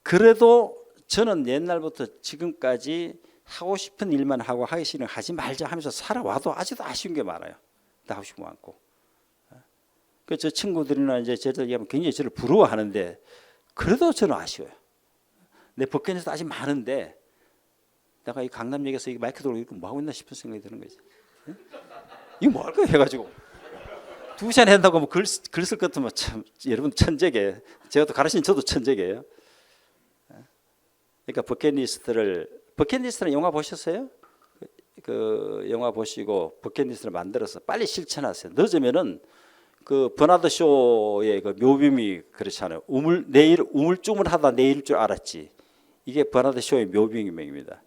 그래도 저는 옛날부터 지금까지 하고 싶은 일만 하고 하기 싫은 하지 말자 하면서 살아와도 아직도 아쉬운 게 많아요. 하고 싶은 거 많고. 그 저 친구들이나 이제 저들 얘기하면 굉장히 저를 부러워하는데 그래도 저는 아쉬워요. 내 버킷리스트 아직 많은데 내가 이 강남역에서 이 마이크 돌고 뭐 하고 있나 싶은 생각이 드는 거지. 이거 뭐 할 거야 해가지고 2시간 한다고 뭐 글 쓸 것 같으면 참 여러분 천재게. 제가 또 가르친 저도 천재게요. 그러니까 버킷리스트는 영화 보셨어요? 그 영화 보시고 버킷리스트를 만들어서 빨리 실천하세요. 늦으면은 그 버나드 쇼의 그 묘빔이 그렇잖아요. 내일 우물쭈물하다 내일 줄 알았지. 이게 버나드 쇼의 묘비명입니다.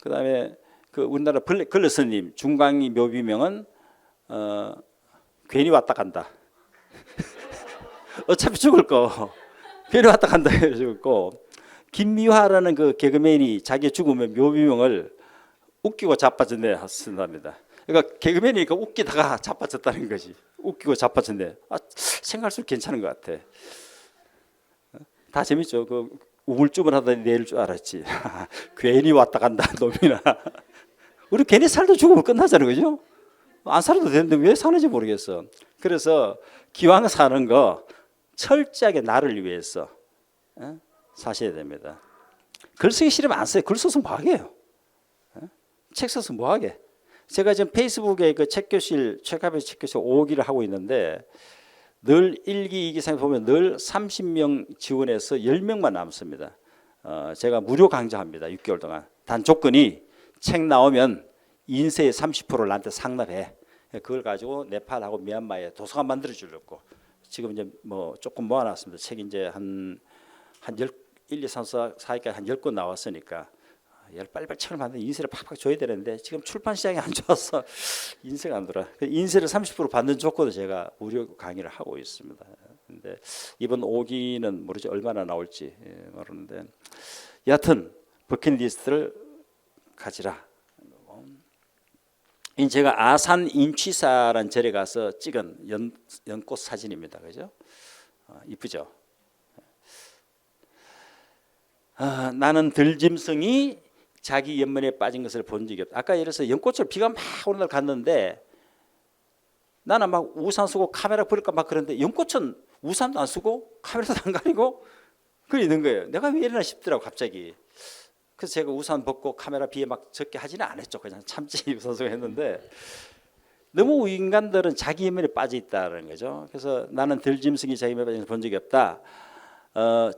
그다음에 그 우리나라 글러스님 중강이 묘비명은 괜히 왔다 간다. 어차피 죽을 거 괜히 왔다 간다 해서 죽을 거. 김미화라는 그 개그맨이 자기 죽으면 묘비명을 웃기고 자빠졌네 쓴답니다. 그러니까 개그맨이니까 웃기다가 자빠졌다는 거지. 웃기고 자빠졌네. 생각할수록 괜찮은 것 같아. 다 재밌죠. 그 우물쭈물하더니 내일 줄 알았지. 괜히 왔다 간다 놈이나. 우리 괜히 살도 죽으면 끝나잖아요, 그죠? 안 살아도 되는데 왜 사는지 모르겠어. 그래서 기왕 사는 거 철저하게 나를 위해서 사셔야 됩니다. 글 쓰기 싫으면 안 써요. 글 써서 뭐 하게요? 책 써서 뭐 하게? 제가 지금 페이스북에 그 책교실, 책카페 책교실 5기를 하고 있는데 늘 1기, 2기, 3기 보면 늘 30명 지원해서 10명만 남습니다. 제가 무료 강좌합니다. 6개월 동안. 단 조건이 책 나오면 인세의 30%를 나한테 상납해. 그걸 가지고 네팔하고 미얀마에 도서관 만들어 주려고. 지금 이제 뭐 조금 모아놨습니다. 책이 이제 한 1, 2, 3, 4, 4기까지 한 10권 나왔으니까 빨리빨리 책을 만들어 인세를 팍팍 줘야 되는데 지금 출판 시장이 안 좋아서 인세가 안 들어. 인세를 30% 받는 조건으로 제가 무료 강의를 하고 있습니다. 근데 이번 5기는 모르지 얼마나 나올지 모르는데 여하튼 버킷리스트를 가지라. 제가 아산 인취사라는 절에 가서 찍은 연꽃 사진입니다. 그죠? 이쁘죠? 나는 들짐승이 자기 연면에 빠진 것을 본 적이 없다. 아까 예를 들어서 연꽃을 비가 막 오는 날 갔는데 나는 막 우산 쓰고 카메라 버릴까 막 그런데 연꽃은 우산도 안 쓰고 카메라도 안 가리고 그래 있는 거예요. 내가 왜 이러나 싶더라고 갑자기. 그래서 제가 우산 벗고 카메라 비에 막 적게 하지는 않았죠. 그냥 참지 우산 쓰고 했는데 너무 인간들은 자기 연면에 빠져 있다는 거죠. 그래서 나는 들짐승이 자기 연면에 빠진 것을 본 적이 없다.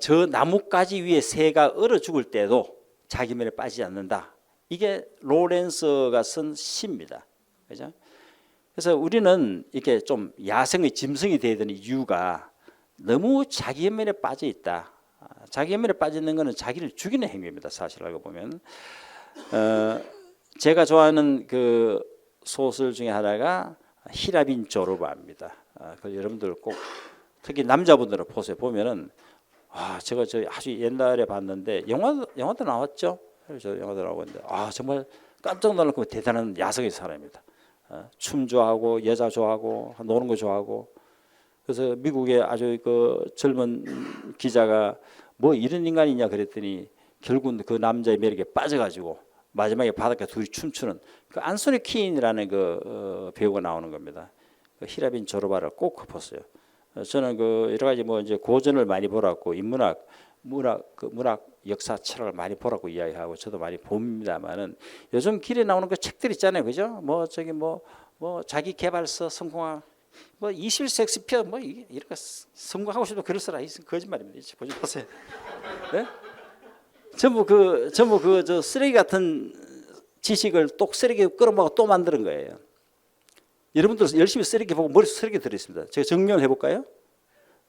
저 나뭇가지 위에 새가 얼어 죽을 때도 자기 면에 빠지지 않는다. 이게 로렌스가 쓴 시입니다. 그죠? 그래서 우리는 이렇게 좀 야생의 짐승이 되야 되는 이유가 너무 자기 연면에 빠져 있다. 자기 연면에 빠져 있는 것은 자기를 죽이는 행위입니다. 사실 알고 보면. 제가 좋아하는 그 소설 중에 하나가 히라빈 조르바입니다. 그 여러분들 꼭 특히 남자분들은 보세요. 보면은 제가 아주 옛날에 봤는데 영화도 나왔죠. 저 영화도 나오고 있는데 정말 깜짝 놀랄 대단한 야성의 사람입니다. 춤 좋아하고 여자 좋아하고 노는 거 좋아하고. 그래서 미국의 아주 그 젊은 기자가 뭐 이런 인간이냐 그랬더니 결국은 그 남자의 매력에 빠져가지고 마지막에 바닷가 둘이 춤추는 그 안소니 퀸이라는 그 배우가 나오는 겁니다. 그 히라빈 조르바를 꼭 봤어요. 저는 그 여러 가지 뭐 이제 고전을 많이 보라고 인문학, 문학 역사 철학을 많이 보라고 이야기하고 저도 많이 봅니다만은 요즘 길에 나오는 그 책들 있잖아요, 그죠? 뭐 저기 뭐 자기 개발서 성공학 뭐 21세기 섹스피어 뭐 이런 거 성공하고 싶으면 글을 써라. 거짓말입니다. 보지 마세요. 네? 전부 그 저 쓰레기 같은 지식을 또 쓰레기 끌어모아 또 만드는 거예요. 여러분들 열심히 쓰레기 보고 머릿속 쓰레기 들어있습니다. 제가 정리를 해볼까요?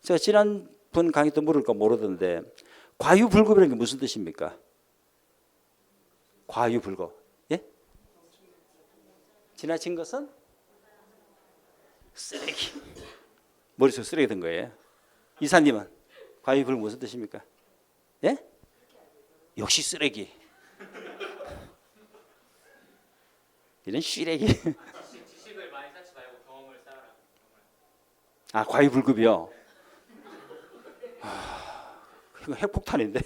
제가 지난번 강의 때 물을까 모르던데 과유불급이라는 게 무슨 뜻입니까? 과유불급. 예? 지나친 것은 쓰레기. 머릿속 쓰레기 든 거예요. 이사님은 과유불급 무슨 뜻입니까? 예? 역시 쓰레기. 이런 쓰레기. 지식을 많이 쌓지 말고 경험을 쌓으라. 아, 과유불급이요. 이거 핵폭탄인데.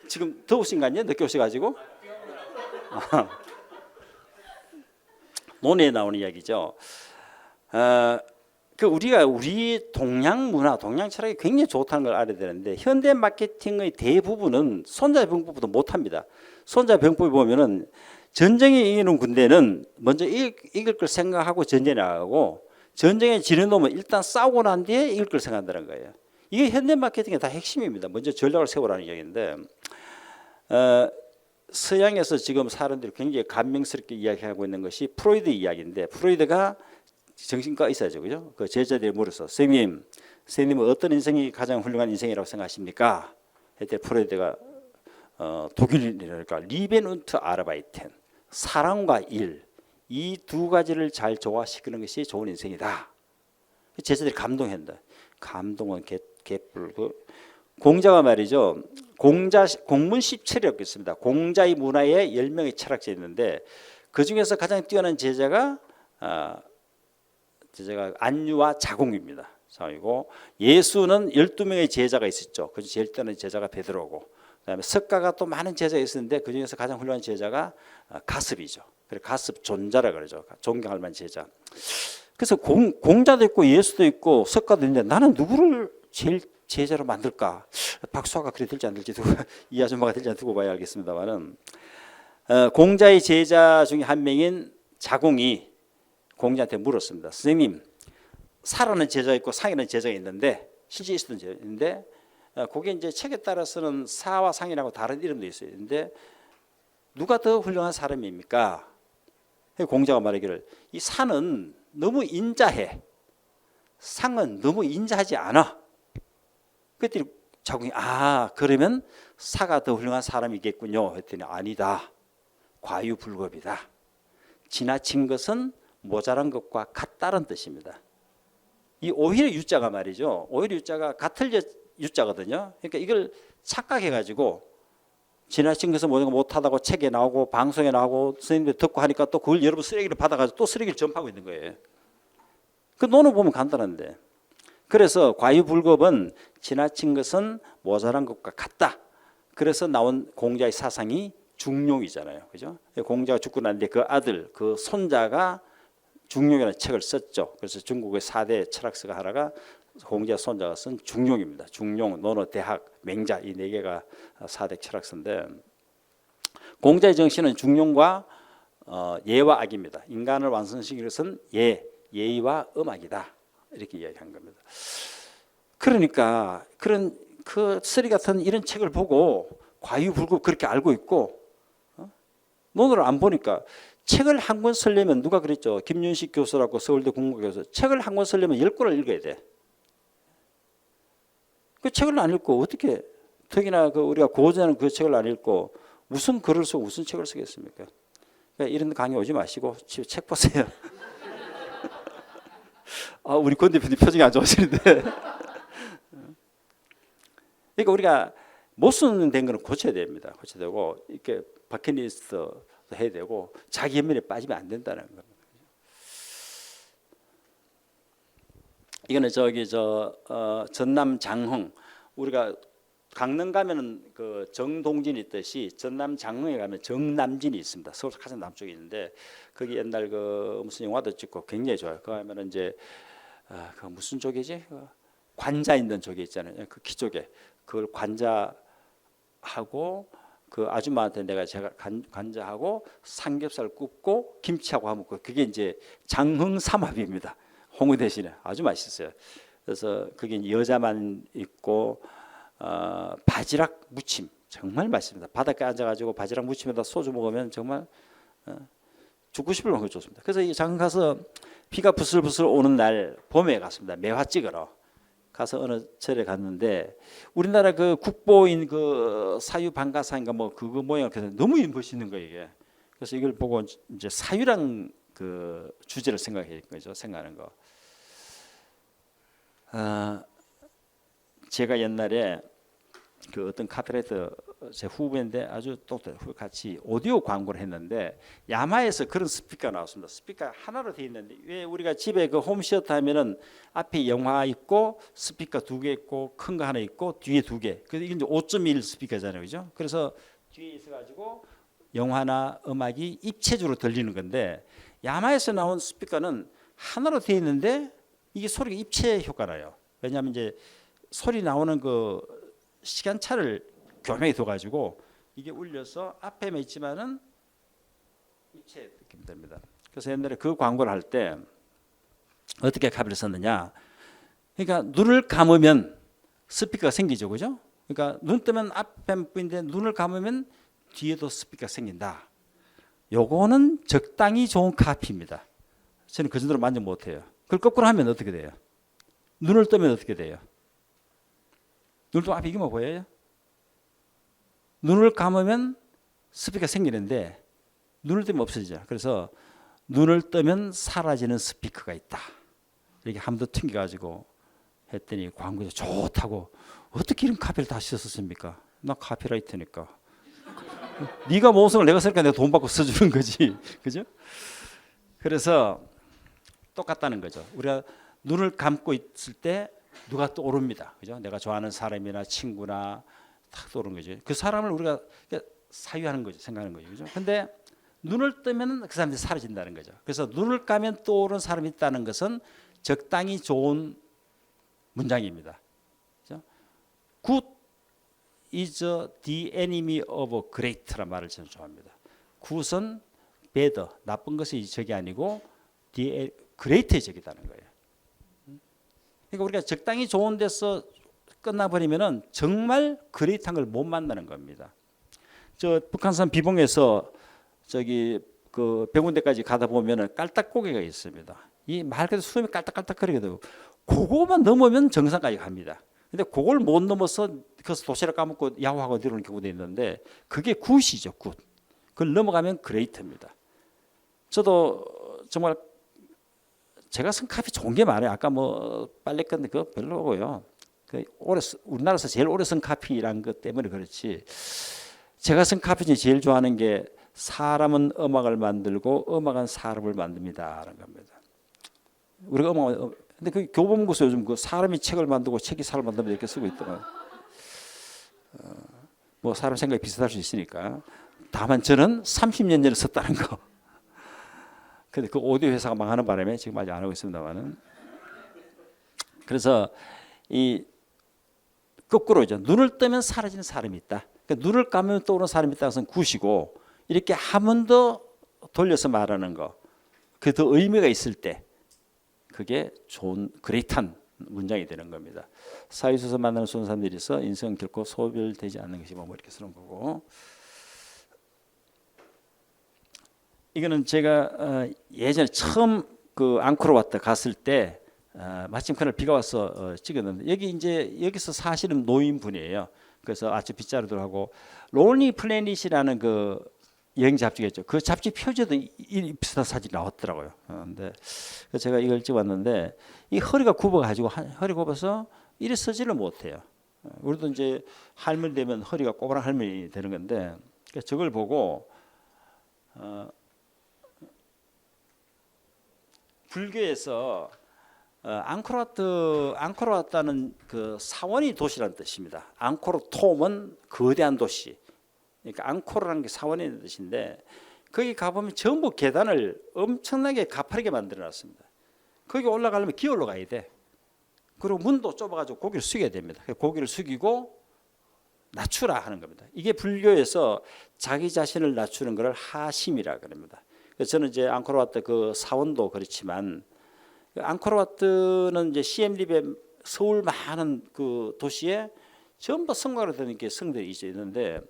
지금 더우신 거 아니에요? 늦게 오셔가지고. 논에 나오는 이야기죠. 그 우리 동양 문화, 동양 철학이 굉장히 좋다는 걸 알아야 되는데 현대 마케팅의 대부분은 손자병법부터 못합니다. 손자병법을 보면은 전쟁에 이기는 군대는 먼저 이길 걸 생각하고 전쟁에 나가고 전쟁에 지는 놈은 일단 싸우고 난 뒤에 이길 걸 생각한다는 거예요. 이게 현대 마케팅의 다 핵심입니다. 먼저 전략을 세우라는 이야기인데 서양에서 지금 사람들이 굉장히 감명스럽게 이야기하고 있는 것이 프로이드 이야기인데 프로이드가 정신과 의사죠, 그죠? 그 제자들이 물어서 선생님은 어떤 인생이 가장 훌륭한 인생이라고 생각하십니까? 했더니 프로이드가 독일이니까 리벤 운트 아르바이텐 사랑과 일 이 두 가지를 잘 조화시키는 것이 좋은 인생이다. 제자들이 감동한다. 감동은 개뿔. 공자가 말이죠. 공문 17이라고 있습니다. 공자의 문화에 10명의 철학자 있는데 그 중에서 가장 뛰어난 제자가 안유와 자공입니다. 그리고 예수는 12명의 제자가 있었죠. 그 제일 뛰어난 제자가 베드로고 그다음에 석가가 또 많은 제자가 있었는데 그 중에서 가장 훌륭한 제자가 가습이죠. 그래서 가습 존자라 그러죠. 존경할 만한 제자. 그래서 공자도 있고 예수도 있고 석가도 있는데 나는 누구를 제일 제자로 만들까? 박수아가 그래 될지 안 될지 이 아줌마가 될지 안 두고 봐야 알겠습니다만은 공자의 제자 중에 한 명인 자공이 공자한테 물었습니다. 선생님, 사라는 제자 있고 상이라는 제자가 있는데 실제 있었던 제자 있는데 그게 이제 책에 따라서는 사와 상이라고 다른 이름도 있어요. 근데 누가 더 훌륭한 사람입니까? 공자가 말하기를 이 사는 너무 인자해. 상은 너무 인자하지 않아. 그랬더니 자궁이 그러면 사가 더 훌륭한 사람이겠군요. 했더니 아니다. 과유불급이다. 지나친 것은 모자란 것과 같다는 뜻입니다. 이 오히려 유자가 말이죠. 오히려 유자가 같을 유자거든요. 그러니까 이걸 착각해가지고 지나친 것은 모든 거 못하다고 책에 나오고 방송에 나오고 선생님들 듣고 하니까 또 그걸 여러분 쓰레기를 받아가지고 또 쓰레기를 전파하고 있는 거예요. 그 논을 보면 간단한데. 그래서 과유불급은 지나친 것은 모자란 것과 같다. 그래서 나온 공자의 사상이 중용이잖아요. 그죠? 공자가 죽고 난 뒤에 그 아들, 그 손자가 중용이라는 책을 썼죠. 그래서 중국의 4대 철학서가 하나가 공자 손자가 쓴 중용입니다. 중용, 논어, 대학, 맹자 이 4개가 4대 철학서인데 공자의 정신은 중용과 예와 악입니다. 인간을 완성시키는 것은 예의와 음악이다. 이렇게 이야기한 겁니다. 그러니까 그런 그 쓰리 같은 이런 책을 보고 과유불급 그렇게 알고 있고 논어를 안 보니까 책을 한 권 쓰려면 누가 그랬죠? 김윤식 교수라고 서울대 국문교수 책을 한 권 쓰려면 10권을 읽어야 돼. 그 책을 안 읽고 어떻게 특히나 그 우리가 고전하는 그 책을 안 읽고 무슨 글을 쓰고 무슨 책을 쓰겠습니까? 그러니까 이런 강의 오지 마시고 집에 책 보세요. 우리 권 대표님 표정이 안 좋으시는데. 그러니까 우리가 못 쓰는 된 거는 고쳐야 됩니다. 고쳐야 되고 이렇게 버킷리스트 해야 되고 자기 연민에 빠지면 안 된다는 거. 이거는 전남 장흥, 우리가 강릉 가면은 그 정동진이 있듯이 전남 장흥에 가면 정남진이 있습니다. 서울 가장 남쪽에 있는데 거기 옛날 그 무슨 영화도 찍고 굉장히 좋아요. 그 하면은 이제 그 무슨 쪽이지? 관자 있는 쪽에 있잖아요. 그 기쪽에 그걸 관자하고 그 아줌마한테 제가 관자하고 삼겹살 굽고 김치하고 하면 그게 이제 장흥 삼합입니다. 홍어 대신에 아주 맛있었어요. 그래서 그게 여자만 있고 바지락 무침 정말 맛있습니다. 바닷가에 앉아가지고 바지락 무침에다 소주 먹으면 정말 죽고 싶을 만큼 좋습니다. 그래서 이 장흥 가서 비가 부슬부슬 오는 날 봄에 갔습니다. 매화 찍으러 가서 어느 절에 갔는데 우리나라 그 국보인 그 사유 방가사인가 뭐 그거 모양을 해서 너무 멋있는 거예요 이게. 그래서 이걸 보고 이제 사유랑 그 주제를 생각한 거죠. 생각하는 거. 제가 옛날에 그 어떤 카피라이터 제 후배인데 아주 똑똑해 같이 오디오 광고를 했는데 야마에서 그런 스피커가 나왔습니다. 스피커 하나로 되어 있는데 왜 우리가 집에 그 홈시어터 하면은 앞에 영화 있고 스피커 2개 있고 큰 거 하나 있고 뒤에 2개. 그래서 이게 이제 5.1 스피커잖아요, 그죠? 그래서 뒤에 있어가지고 영화나 음악이 입체적으로 들리는 건데 야마에서 나온 스피커는 하나로 되어 있는데 이게 소리가 입체 효과나요. 왜냐하면 이제 소리 나오는 그 시간차를 교명에 둬가지고 이게 울려서 앞에만 있지만은 입체 느낌 됩니다. 그래서 옛날에 그 광고를 할 때 어떻게 카피를 썼느냐? 그러니까 눈을 감으면 스피커가 생기죠, 그죠? 그러니까 눈 뜨면 앞에만 보이는데 눈을 감으면 뒤에도 스피커가 생긴다. 요거는 적당히 좋은 카피입니다. 저는 그 정도로 만족 못해요. 그걸 거꾸로 하면 어떻게 돼요? 눈을 뜨면 어떻게 돼요? 눈을 뜨면 앞에 이게만 보여요? 눈을 감으면 스피커가 생기는데 눈을 뜨면 없어지죠. 그래서 눈을 뜨면 사라지는 스피커가 있다. 이렇게 한 번 더 튕겨가지고 했더니 광고에서 좋다고 어떻게 이런 카피를 다시 썼습니까? 나 카피라이터니까. 네가 모성을 내가 쓰니까 내가 돈 받고 써주는 거지, 그죠? 그래서 똑같다는 거죠. 우리가 눈을 감고 있을 때 누가 떠오릅니다, 그죠? 내가 좋아하는 사람이나 친구나 탁 떠오르는 거죠. 그 사람을 우리가 사유하는 거죠, 생각하는 거죠, 그죠? 근데 눈을 뜨면 그 사람이 사라진다는 거죠. 그래서 눈을 까면 떠오르는 사람이 있다는 것은 적당히 좋은 문장입니다. 그죠? Good is the enemy of great란 말을 저는 좋아합니다. 굿은 bad, 나쁜 것이 적이 아니고 the great의 적이라는 거예요. 그러니까 우리가 적당히 좋은 데서 끝나버리면은 정말 great한 걸 못 만나는 겁니다. 저 북한산 비봉에서 저기 그 백운대까지 가다 보면은 깔딱고개가 있습니다. 이 말 그대로 수염이 깔딱깔딱거리거든요. 그거만 넘으면 정상까지 갑니다. 근데 그걸 못 넘어서 그래서 도시락 까먹고 야호하고 내려오는 경우도 있는데 그게 굿이죠, 굿. 그걸 넘어가면 그레이트입니다. 저도 정말 제가 쓴 카피 좋은 게 많아요. 아까 뭐 빨래 끈데 그거 별로고요. 그 우리나라에서 제일 오래 쓴 카피란 것 때문에 그렇지. 제가 쓴 카피 중에 제일 좋아하는 게 사람은 음악을 만들고 음악은 사람을 만듭니다라는 겁니다. 우리가 근데 그 교보문고서 요즘 그 사람이 책을 만들고 책이 사람을 만든다 이렇게 쓰고 있더라고요. 뭐 사람 생각이 비슷할 수 있으니까. 다만 저는 30년 전에 썼다는 거. 근데 그 오디오 회사가 망하는 바람에 지금 아직 안 하고 있습니다만은. 그래서 이 거꾸로죠. 눈을 뜨면 사라지는 사람이 있다. 그러니까 눈을 감으면 떠오르는 사람이 있다는 것은 굿이고 이렇게 한 번 더 돌려서 말하는 거. 그게 더 의미가 있을 때 그게 좋은 그레이트한 문장이 되는 겁니다. 사회에서 만나는 수많은 사람들이 있어 인생 결코 소멸되지 않는 것이 뭐 이렇게 쓰는 거고. 이거는 제가 예전에 처음 그 앙코르 와트 갔을 때 마침 그날 비가 와서 찍었는데 여기 이제 여기서 사시는 노인분이에요. 그래서 아주 빗자루들 하고 론리 플래닛이라는 그 여행 잡지겠죠. 그 잡지 표지에도 이 비슷한 사진이 나왔더라고요. 근데 제가 이걸 찍었는데 이 허리가 굽어가지고 허리 굽어서 이래 서지를 못해요. 우리도 이제 할머니 되면 허리가 꼬부랑 할머니 되는 건데 그러니까 저걸 보고 불교에서 앙코르와트는 그 사원이 도시라는 뜻입니다. 앙코르톰은 거대한 도시. 그러니까 앙코르라는 게 사원이라는 뜻인데 거기 가보면 전부 계단을 엄청나게 가파르게 만들어놨습니다. 거기 올라가려면 기어로 가야 돼. 그리고 문도 좁아가지고 고개를 숙여야 됩니다. 고개를 숙이고 낮추라 하는 겁니다. 이게 불교에서 자기 자신을 낮추는 것을 하심이라 그럽니다. 그래서 저는 이제 앙코르와트 그 사원도 그렇지만 앙코르와트는 이제 시엠립의 서울 많은 그 도시에 전부 성곽으로 되는 게 성들이 있는데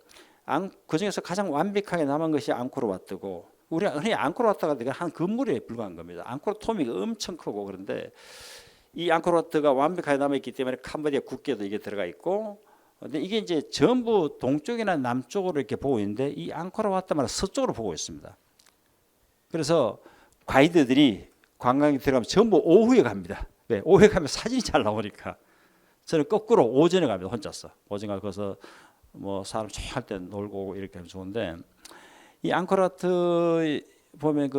그 중에서 가장 완벽하게 남은 것이 앙코르와트고 우리가 흔히 앙코르와트가 한 건물에 불과한 겁니다. 앙코르톰이 엄청 크고 그런데 이 앙코르와트가 완벽하게 남아있기 때문에 캄보디아 국계도 이게 들어가 있고 근데 이게 이제 전부 동쪽이나 남쪽으로 이렇게 보고 있는데 이 앙코르와트만 서쪽으로 보고 있습니다. 그래서 가이드들이 관광객 들어가면 전부 오후에 갑니다. 왜? 오후에 가면 사진이 잘 나오니까. 저는 거꾸로 오전에 갑니다. 혼자서. 오전에 가서 뭐 사람 쫙할 때 놀고 오고 이렇게 하면 좋은데 이 앙코르와트 보면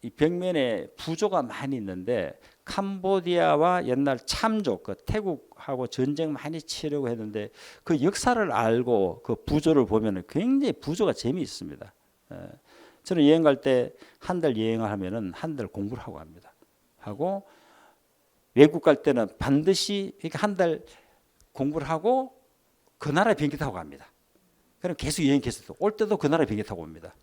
이 벽면에 부조가 많이 있는데 캄보디아와 옛날 참족 그 태국하고 전쟁 많이 치려고 했는데 그 역사를 알고 그 부조를 보면은 굉장히 부조가 재미있습니다. 저는 여행 갈 때 한 달 여행을 하면은 한 달 공부를 하고 갑니다. 하고 외국 갈 때는 반드시 그러니까 한 달 공부를 하고 그 나라 비행기 타고 갑니다. 그럼 계속 여행 계속 올 때도 그 나라 비행기 타고 옵니다.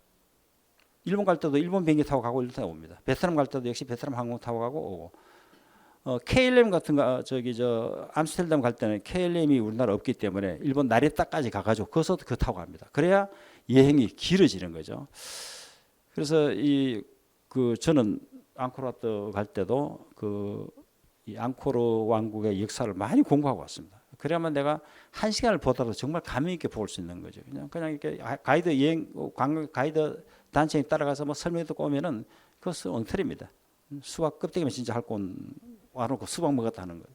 일본 갈 때도 일본 비행기 타고 가고 일본 타고 옵니다. 베트남 갈 때도 역시 베트남 항공 타고 가고 오고. KLM 같은 거 암스테르담 갈 때는 KLM이 우리나라 없기 때문에 일본 나리타까지 가가지고 거기서 그 타고 갑니다. 그래야 여행이 길어지는 거죠. 그래서 저는 앙코르와트 갈 때도 이 앙코르 왕국의 역사를 많이 공부하고 왔습니다. 그래야만 내가 한 시간을 보더라도 정말 감명 있게 볼 수 있는 거죠. 그냥 이렇게 가이드 관광 가이드 단체에 따라가서 뭐 설명 듣고 오면은 그것은 엉터리입니다. 수박 껍데기만 진짜 핥고 와놓고 수박 먹었다 하는 거죠.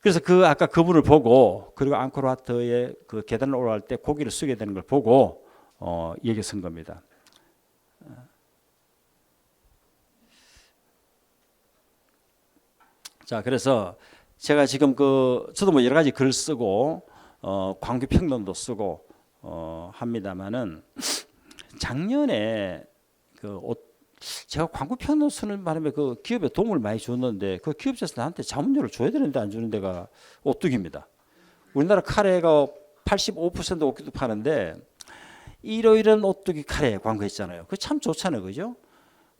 그래서 아까 그분을 보고 그리고 앙코르와트의 그 계단을 올라갈 때 고개를 숙여야 되는 걸 보고 여기 선 겁니다. 자, 그래서 제가 지금 저도 뭐 여러 가지 글 쓰고 광교 평론도 쓰고 합니다만은 작년에 제가 광고 평론 쓰는 바람에 그 기업에 도움을 많이 줬는데 그 기업에서 나한테 자문료를 줘야 되는데 안 주는 데가 오뚜기입니다. 우리나라 카레가 85% 오뚜기 파는데 이러이런 오뚜기 카레 광고했잖아요. 그 참 좋잖아요, 그죠?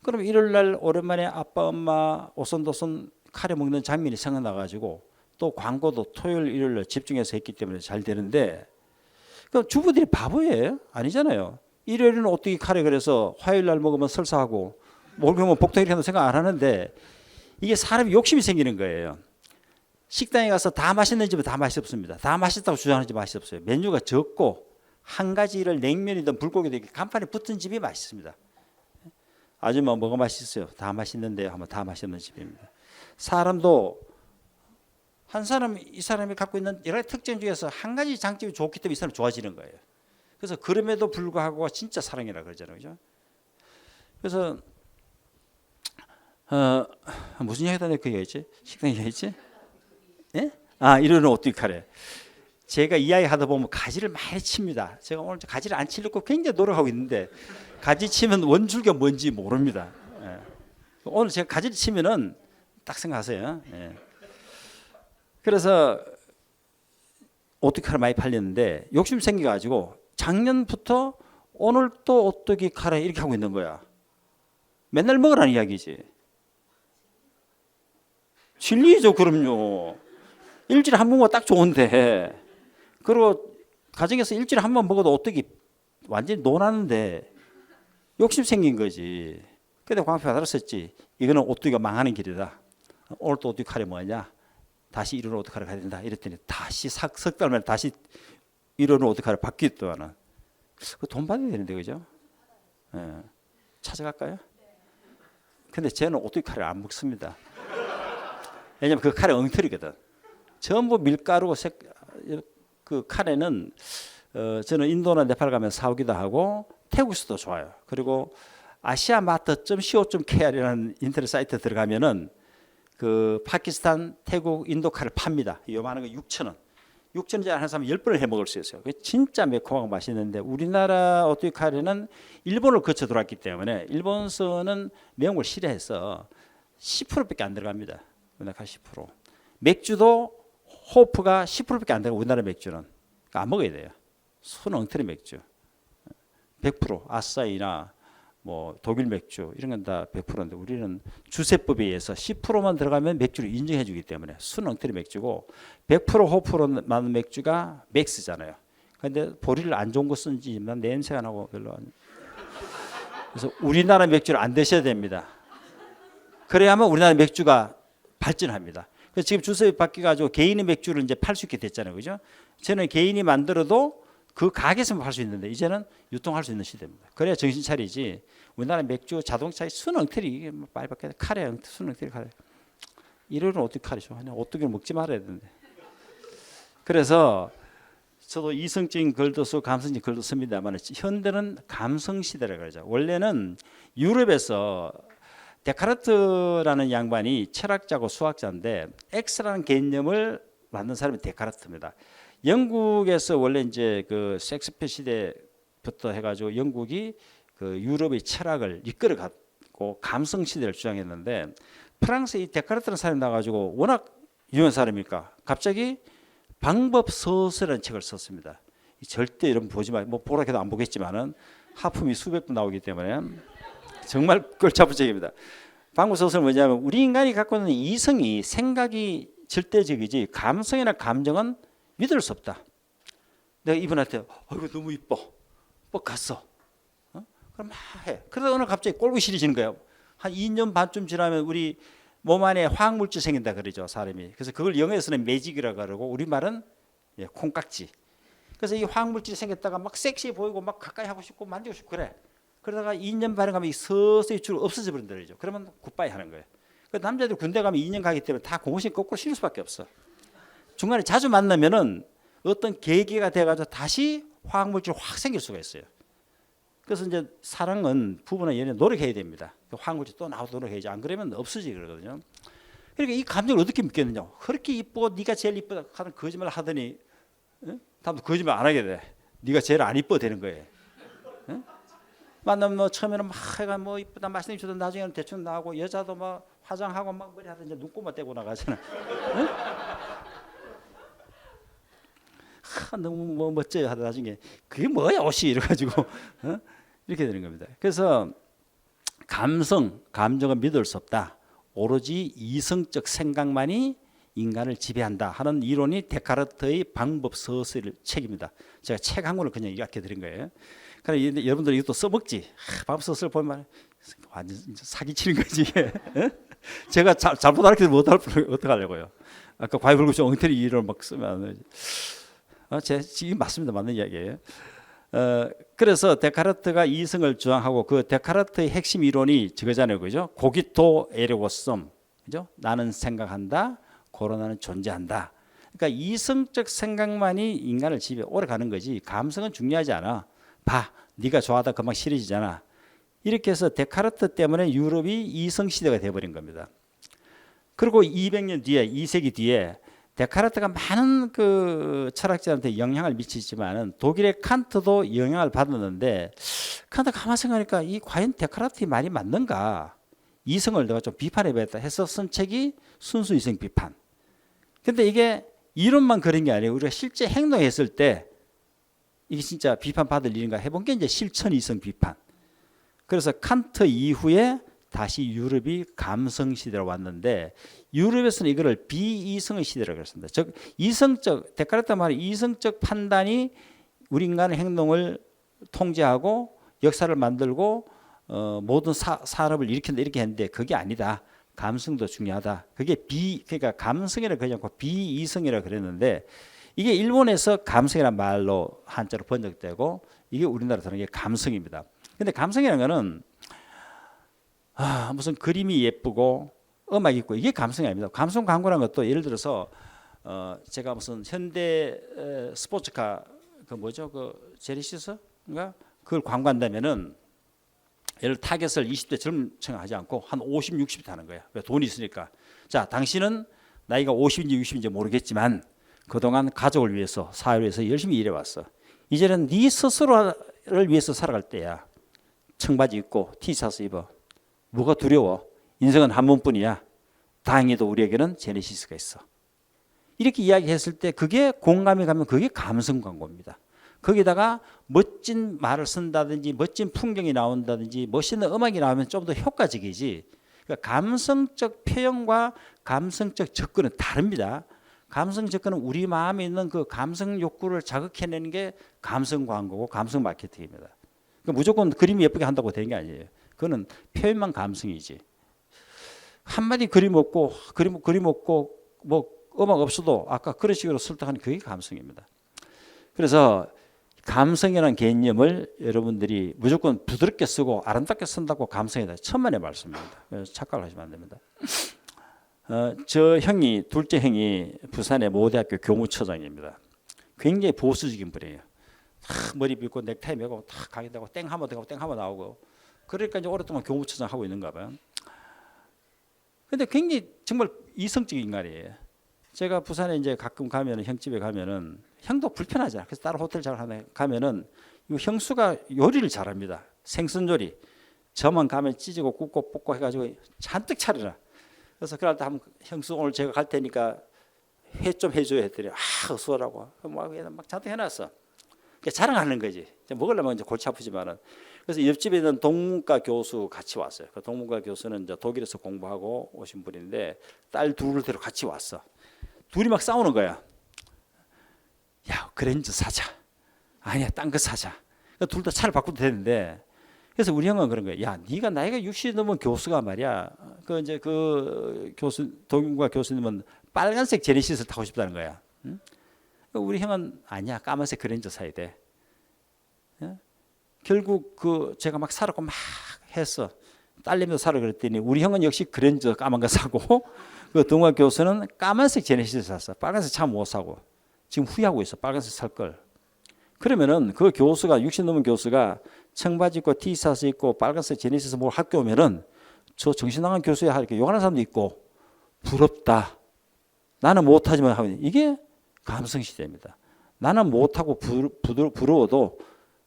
그럼 일요일 날 오랜만에 아빠 엄마 오손도손 카레 먹는 장면이 생각나가지고 또 광고도 토요일 일요일 날 집중해서 했기 때문에 잘 되는데 그 주부들이 바보예요? 아니잖아요. 일요일은 오뚜기 카레 그래서 화요일 날 먹으면 설사하고 목요일은 복통 이렇게 생각 안 하는데 이게 사람이 욕심이 생기는 거예요. 식당에 가서 다 맛있는 집은 다 맛이 없습니다. 다 맛있다고 주장하는 집 맛이 없어요. 메뉴가 적고 한 가지를 냉면이든 불고기든 이렇게 간판에 붙은 집이 맛있습니다. 아줌마 뭐가 맛있어요? 다 맛있는데요 하면 다 맛있는 집입니다. 사람도 이 사람이 갖고 있는 여러 가지 특징 중에서 한 가지 장점이 좋기 때문에 이 사람이 좋아지는 거예요. 그래서 그럼에도 불구하고 진짜 사랑이라 그러잖아요. 그죠? 그래서 무슨 얘기다 내가 그 얘기했지? 식당 얘기했지? 예? 이러는 오뚜기 카레. 제가 이야기 하다 보면 가지를 많이 칩니다. 제가 오늘 가지를 안 치려고 굉장히 노력하고 있는데 가지 치면 원줄기가 뭔지 모릅니다. 예. 오늘 제가 가지를 치면은 딱 생각하세요. 예. 그래서 오뚜기 카레 많이 팔렸는데 욕심 생겨가지고 작년부터 오늘 또 오뚜기 카레 이렇게 하고 있는 거야. 맨날 먹으라는 이야기지. 진리죠, 그럼요. 일주일에 한 번 먹으면 딱 좋은데. 그리고 가정에서 일주일에 한 번 먹어도 오뚜기 완전히 논하는데 욕심 생긴 거지. 그때 광표가 들었었지. 이거는 오뚜기가 망하는 길이다. 오늘 또 오뚜기 카레 뭐냐? 다시 이런 오뚜기 카레 가야 된다. 이랬더니 다시 석 달 만에 다시 이런 오뚜기 카레 바뀌었더라는. 돈 받아야 되는데 그죠? 예. 찾아갈까요? 근데 쟤는 오뚜기 카레를 안 먹습니다. 왜냐면 그 카레 엉터리거든. 전부 밀가루고 그 카레는 저는 인도나 네팔 가면 사오기도 하고 태국에서도 좋아요. 그리고 asiamart.co.kr이라는 인터넷 사이트 들어가면은 그 파키스탄, 태국, 인도 칼을 팝니다. 요만한 거 6,000원. 6,000원짜리 하는 사람 10번을 해 먹을 수 있어요. 그게 진짜 매콤하고 맛있는데 우리나라 오뚜기 카레는 일본을 거쳐 들어왔기 때문에 일본서는 매운 걸 싫어해서 10%밖에 안 들어갑니다. 우리나라 10%. 맥주도 호프가 10%밖에 안 들어가. 우리나라 맥주는 그러니까 안 먹어야 돼요. 순 엉터리 맥주. 100% 아싸이나 뭐 독일 맥주 이런 건 다 100%인데 우리는 주세법에 의해서 10%만 들어가면 맥주를 인정해 주기 때문에 순 엉터리 맥주고 100% 호프로 만든 맥주가 맥스잖아요. 근데 보리를 안 좋은 거 쓴지 난 냄새가 나고 별로 안. 그래서 우리나라 맥주를 안 드셔야 됩니다. 그래야만 우리나라 맥주가 발전합니다. 그래서 지금 주세법 바뀌어 가지고 개인의 맥주를 이제 팔 수 있게 됐잖아요. 그죠? 저는 개인이 만들어도 그 가게에서만 팔 수 있는데 이제는 유통할 수 있는 시대입니다. 그래야 정신 차리지. 우리나라 맥주, 자동차의 순엉터리 이게 뭐 빨갛게 카레, 순엉터리 카레. 이러면 어떻게 카레죠? 그냥 오뚜기를 먹지 말아야 되는데. 그래서 저도 이성적인 글도 쓰고 감성적인 글도 씁니다만 현대는 감성 시대라고 그러죠. 원래는 유럽에서 데카르트라는 양반이 철학자고 수학자인데 X라는 개념을 만든 사람이 데카르트입니다. 영국에서 원래 이제 그 섹스피어 시대부터 해가지고 영국이 그 유럽의 철학을 이끌어갔고 감성 시대를 주장했는데 프랑스에 이 데카르트라는 사람이 나가지고 워낙 유명한 사람이니까 갑자기 방법 서술이라는 책을 썼습니다. 절대 여러분 보지 마. 뭐 보라 해도 안 보겠지만은 하품이 수백 분 나오기 때문에 정말 골치 책입니다. 방법 서술은 뭐냐면 우리 인간이 갖고 있는 이성이 생각이 절대적이지 감성이나 감정은 믿을 수 없다. 내가 이분한테 이거 너무 이뻐. 갔어. 그럼 막 해. 그러다 오늘 갑자기 꼴보기 싫어지는 거예요. 한 2년 반쯤 지나면 우리 몸 안에 화학물질 생긴다 그러죠. 사람이. 그래서 그걸 영어에서는 매직이라고 그러고 우리말은 콩깍지. 그래서 이 화학물질이 생겼다가 막 섹시해 보이고 막 가까이 하고 싶고 만지고 싶고 그래. 그러다가 2년 반에 가면 서서히 줄 없어져 버린다 그러죠. 그러면 굿바이 하는 거예요. 그 남자들 군대 가면 2년 가기 때문에 다 공식 거꾸로 실을 수밖에 없어. 중간에 자주 만나면은 어떤 계기가 돼가지고 다시 화학물질이 확 생길 수가 있어요. 그래서 이제 사랑은 부부나 연애 노력해야 됩니다. 화학물질 또 나와서 노력해야지. 안 그러면 없어지게 그러거든요. 그러니까 이 감정을 어떻게 믿겠느냐. 그렇게 이쁘고 네가 제일 이쁘다 하는 거짓말 하더니 다음부터 거짓말 안 하게 돼. 네가 제일 안 이뻐 되는 거예요. 만나면 뭐 처음에는 막 해가 뭐 이쁘다 말씀 주던 나중에는 대충 나오고 여자도 막 화장하고 막 머리 하다 이제 눈곱만 떼고 나가잖아. 너무 뭐 멋져요 하다 나중에 그게 뭐야 옷이 이래가지고 이렇게 되는 겁니다. 그래서 감정은 믿을 수 없다. 오로지 이성적 생각만이 인간을 지배한다 하는 이론이 데카르트의 방법 서술 책입니다. 제가 책 한 권을 그냥 이렇게 드린 거예요. 그러니까 여러분들 이것도 써먹지. 방법 서술 보면 완전 사기치는 거지 이게. 제가 잘못 알았기 때문에 어떡하려고요. 아까 과유불급식 엉터리 이론을 막 쓰면 지금 맞습니다. 맞는 이야기예요. 그래서 데카르트가 이성을 주장하고 그 데카르트의 핵심 이론이 저거잖아요. 그죠? 고기토 에르고썸. 그죠? 나는 생각한다. 고로나는 존재한다. 그러니까 이성적 생각만이 인간을 지배 오래 가는 거지. 감성은 중요하지 않아. 봐. 네가 좋아하다 금방 싫어지잖아. 이렇게 해서 데카르트 때문에 유럽이 이성 시대가 돼 버린 겁니다. 그리고 200년 뒤에 2세기 뒤에 데카르트가 많은 그 철학자한테 영향을 미치지만은 독일의 칸트도 영향을 받았는데 칸트 가만 생각하니까 이 과연 데카르트의 말이 맞는가? 이성을 내가 좀 비판해봐야겠다 해서 쓴 책이 순수 이성 비판. 근데 이게 이론만 그런 게 아니에요. 우리가 실제 행동했을 때 이게 진짜 비판받을 일인가 해본 게 이제 실천 이성 비판. 그래서 칸트 이후에 다시 유럽이 감성 시대로 왔는데 유럽에서는 이거를 비이성의 시대라고 했습니다. 즉 이성적 데카르트 말이 이성적 판단이 우리 인간의 행동을 통제하고 역사를 만들고 모든 산업을 일으킨다 이렇게 했는데 그게 아니다. 감성도 중요하다. 그게 그러니까 감성이라 그러지 않고 비이성이라 그랬는데 이게 일본에서 감성이라는 말로 한자로 번역되고 이게 우리나라 들어온 게 감성입니다. 근데 감성이라는 거는 무슨 그림이 예쁘고 음악이 있고 이게 감성이 아닙니다. 감성 광고라는 것도 예를 들어서 제가 무슨 현대 스포츠카 그 뭐죠? 그 제네시스인가? 그걸 광고한다면은 예를 타겟을 20대 젊은 층 하지 않고 한 50, 60대 하는 거야. 왜? 돈이 있으니까. 자, 당신은 나이가 50인지 60인지 모르겠지만 그동안 가족을 위해서 사회를 위해서 열심히 일해왔어. 이제는 네 스스로를 위해서 살아갈 때야. 청바지 입고 티셔츠 입어. 뭐가 두려워? 인생은 한 번뿐이야. 다행히도 우리에게는 제네시스가 있어. 이렇게 이야기했을 때 그게 공감이 가면 그게 감성 광고입니다. 거기다가 멋진 말을 쓴다든지 멋진 풍경이 나온다든지 멋있는 음악이 나오면 좀 더 효과적이지. 그러니까 감성적 표현과 감성적 접근은 다릅니다. 감성 접근은 우리 마음에 있는 그 감성 욕구를 자극해내는 게 감성 광고고 감성 마케팅입니다. 그러니까 무조건 그림이 예쁘게 한다고 되는 게 아니에요. 그거는 표현만 감성이지. 한마디 그림 없고 뭐 음악 없어도 아까 그런 식으로 설득하는 그게 감성입니다. 그래서 감성이라는 개념을 여러분들이 무조건 부드럽게 쓰고 아름답게 쓴다고 감성이다. 천만의 말씀입니다. 그래서 착각을 하시면 안 됩니다. 저 형이 둘째 형이 부산의 모대학교 교무처장입니다. 굉장히 보수적인 분이에요. 머리 빗고 넥타이 메고 탁 가게되고 땡 한번 들어가고 땡 한번 나오고 그러니까 이제 오랫동안 교무처장 하고 있는가 봐요. 근데 굉장히 정말 이성적인 인간이에요. 제가 부산에 이제 가끔 가면은 형집에 가면은 형도 불편하잖아. 그래서 다른 호텔 잘 하나 가면은 이 형수가 요리를 잘합니다. 생선 요리. 저만 가면 찢고 굽고 볶고 해가지고 잔뜩 차려라. 그래서 그럴 때 한번 형수 오늘 제가 갈 테니까 회 좀 해줘야 했더니 어서 오라고 막 잔뜩 해놨어. 자랑하는 거지. 먹으려면 이제 골치 아프지만은. 그래서 옆집에 있는 동문과 교수 같이 왔어요. 그 동문과 교수는 이제 독일에서 공부하고 오신 분인데 딸 둘을 데리고 같이 왔어. 둘이 막 싸우는 거야. 야, 그랜저 사자. 아니야, 딴 거 사자. 둘 다 차를 바꾸도 되는데. 그래서 우리 형은 그런 거야. 야, 네가 나이가 60 넘은 교수가 말이야. 그 이제 그 교수 동문과 교수님은 빨간색 제네시스를 타고 싶다는 거야. 응? 우리 형은 아니야, 까만색 그랜저 사야 돼. 예? 결국 그 제가 막 사라고 막 했어. 딸내미도 사라 그랬더니 우리 형은 역시 그랜저 까만 거 사고 그 동화 교수는 까만색 제네시스 샀어. 빨간색 참 못 사고 지금 후회하고 있어. 빨간색 살 걸. 그러면은 그 교수가 60 넘은 교수가 청바지 입고 티셔츠 입고 빨간색 제네시스 뭘 학교 오면은 저 정신 나간 교수야 이렇게 욕하는 사람도 있고 부럽다. 나는 못하지만 하면 이게 감성 시대입니다. 나는 못하고 부러워도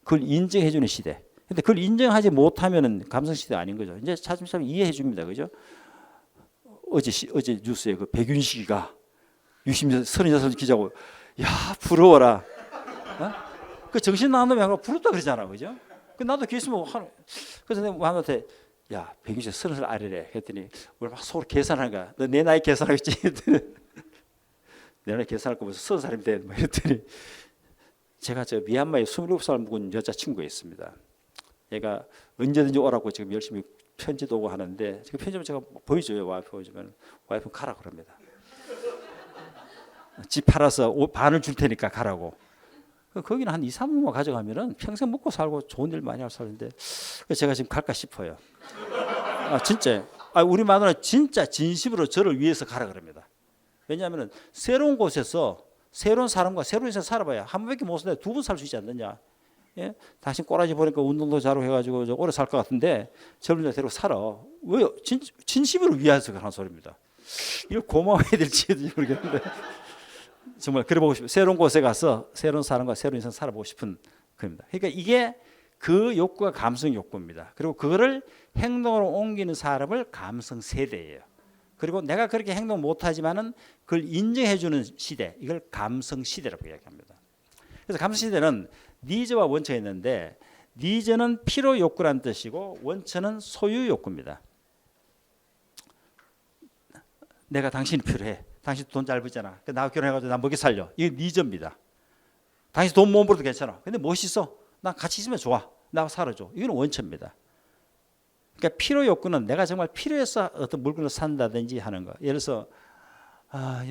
그걸 인정해주는 시대. 근데 그걸 인정하지 못하면은 감성 시대 아닌 거죠. 이제 차츰차츰 이해해 줍니다. 그죠? 어제 뉴스에 그 백윤식이가 36 기자고, 야, 부러워라. 어? 그 정신 나간 놈이 아니라 부럽다 그러잖아. 그죠? 그 나도 계시면 그래서 내가 한테 야, 백윤식 30살 아래래. 했더니 우리 막 서로 계산하는 거야. 너 내 나이 계산하겠지? 내 나이 계산할 거면서 30살이면 돼. 뭐 이랬더니 제가 저 미얀마에 27살 묵은 여자친구가 있습니다. 얘가 언제든지 오라고 지금 열심히 편지도 오고 하는데 지금 편지를 제가 보여줘요. 와이프 보여주면 와이프는 가라 그럽니다. 집 팔아서 반을 줄 테니까 가라고. 거기는 한 2, 3억만 가져가면은 평생 먹고 살고 좋은 일 많이 할 사람인데 제가 지금 갈까 싶어요. 아, 진짜. 아, 우리 마누라 진짜 진심으로 저를 위해서 가라 그럽니다. 왜냐하면 새로운 곳에서 새로운 사람과 새로운 인생 살아봐야 한 번밖에 못 사는데 두 번 살 수 있지 않느냐. 예? 당신 꼬라지 보니까 운동도 잘하고 해가지고 오래 살 것 같은데 젊은 자 데리고 살아. 왜요? 진심으로 위해서 하는 소리입니다. 이걸 고마워해야 될지 모르겠는데 정말 그래보고 싶어요. 새로운 곳에 가서 새로운 사람과 새로운 인생 살아보고 싶은 겁니다. 그러니까 이게 그 욕구가 감성 욕구입니다. 그리고 그거를 행동으로 옮기는 사람을 감성 세대예요. 그리고 내가 그렇게 행동 못하지만은 그걸 인정해주는 시대, 이걸 감성 시대라고 이야기합니다. 그래서 감성 시대는 니즈와 원처가 있는데 니즈는 필요 욕구라는 뜻이고 원처는 소유 욕구입니다. 내가 당신이 필요해. 당신 돈 잘 벌잖아. 나하고 결혼해가지고 나 먹여 살려. 이게 니즈입니다. 당신 돈 못 벌어도 괜찮아. 근데 멋있어. 나 같이 있으면 좋아. 나하고 살아줘. 이건 원처입니다. 그러니까 필요 욕구는 내가 정말 필요해서 어떤 물건을 산다든지 하는 거. 예를 들어서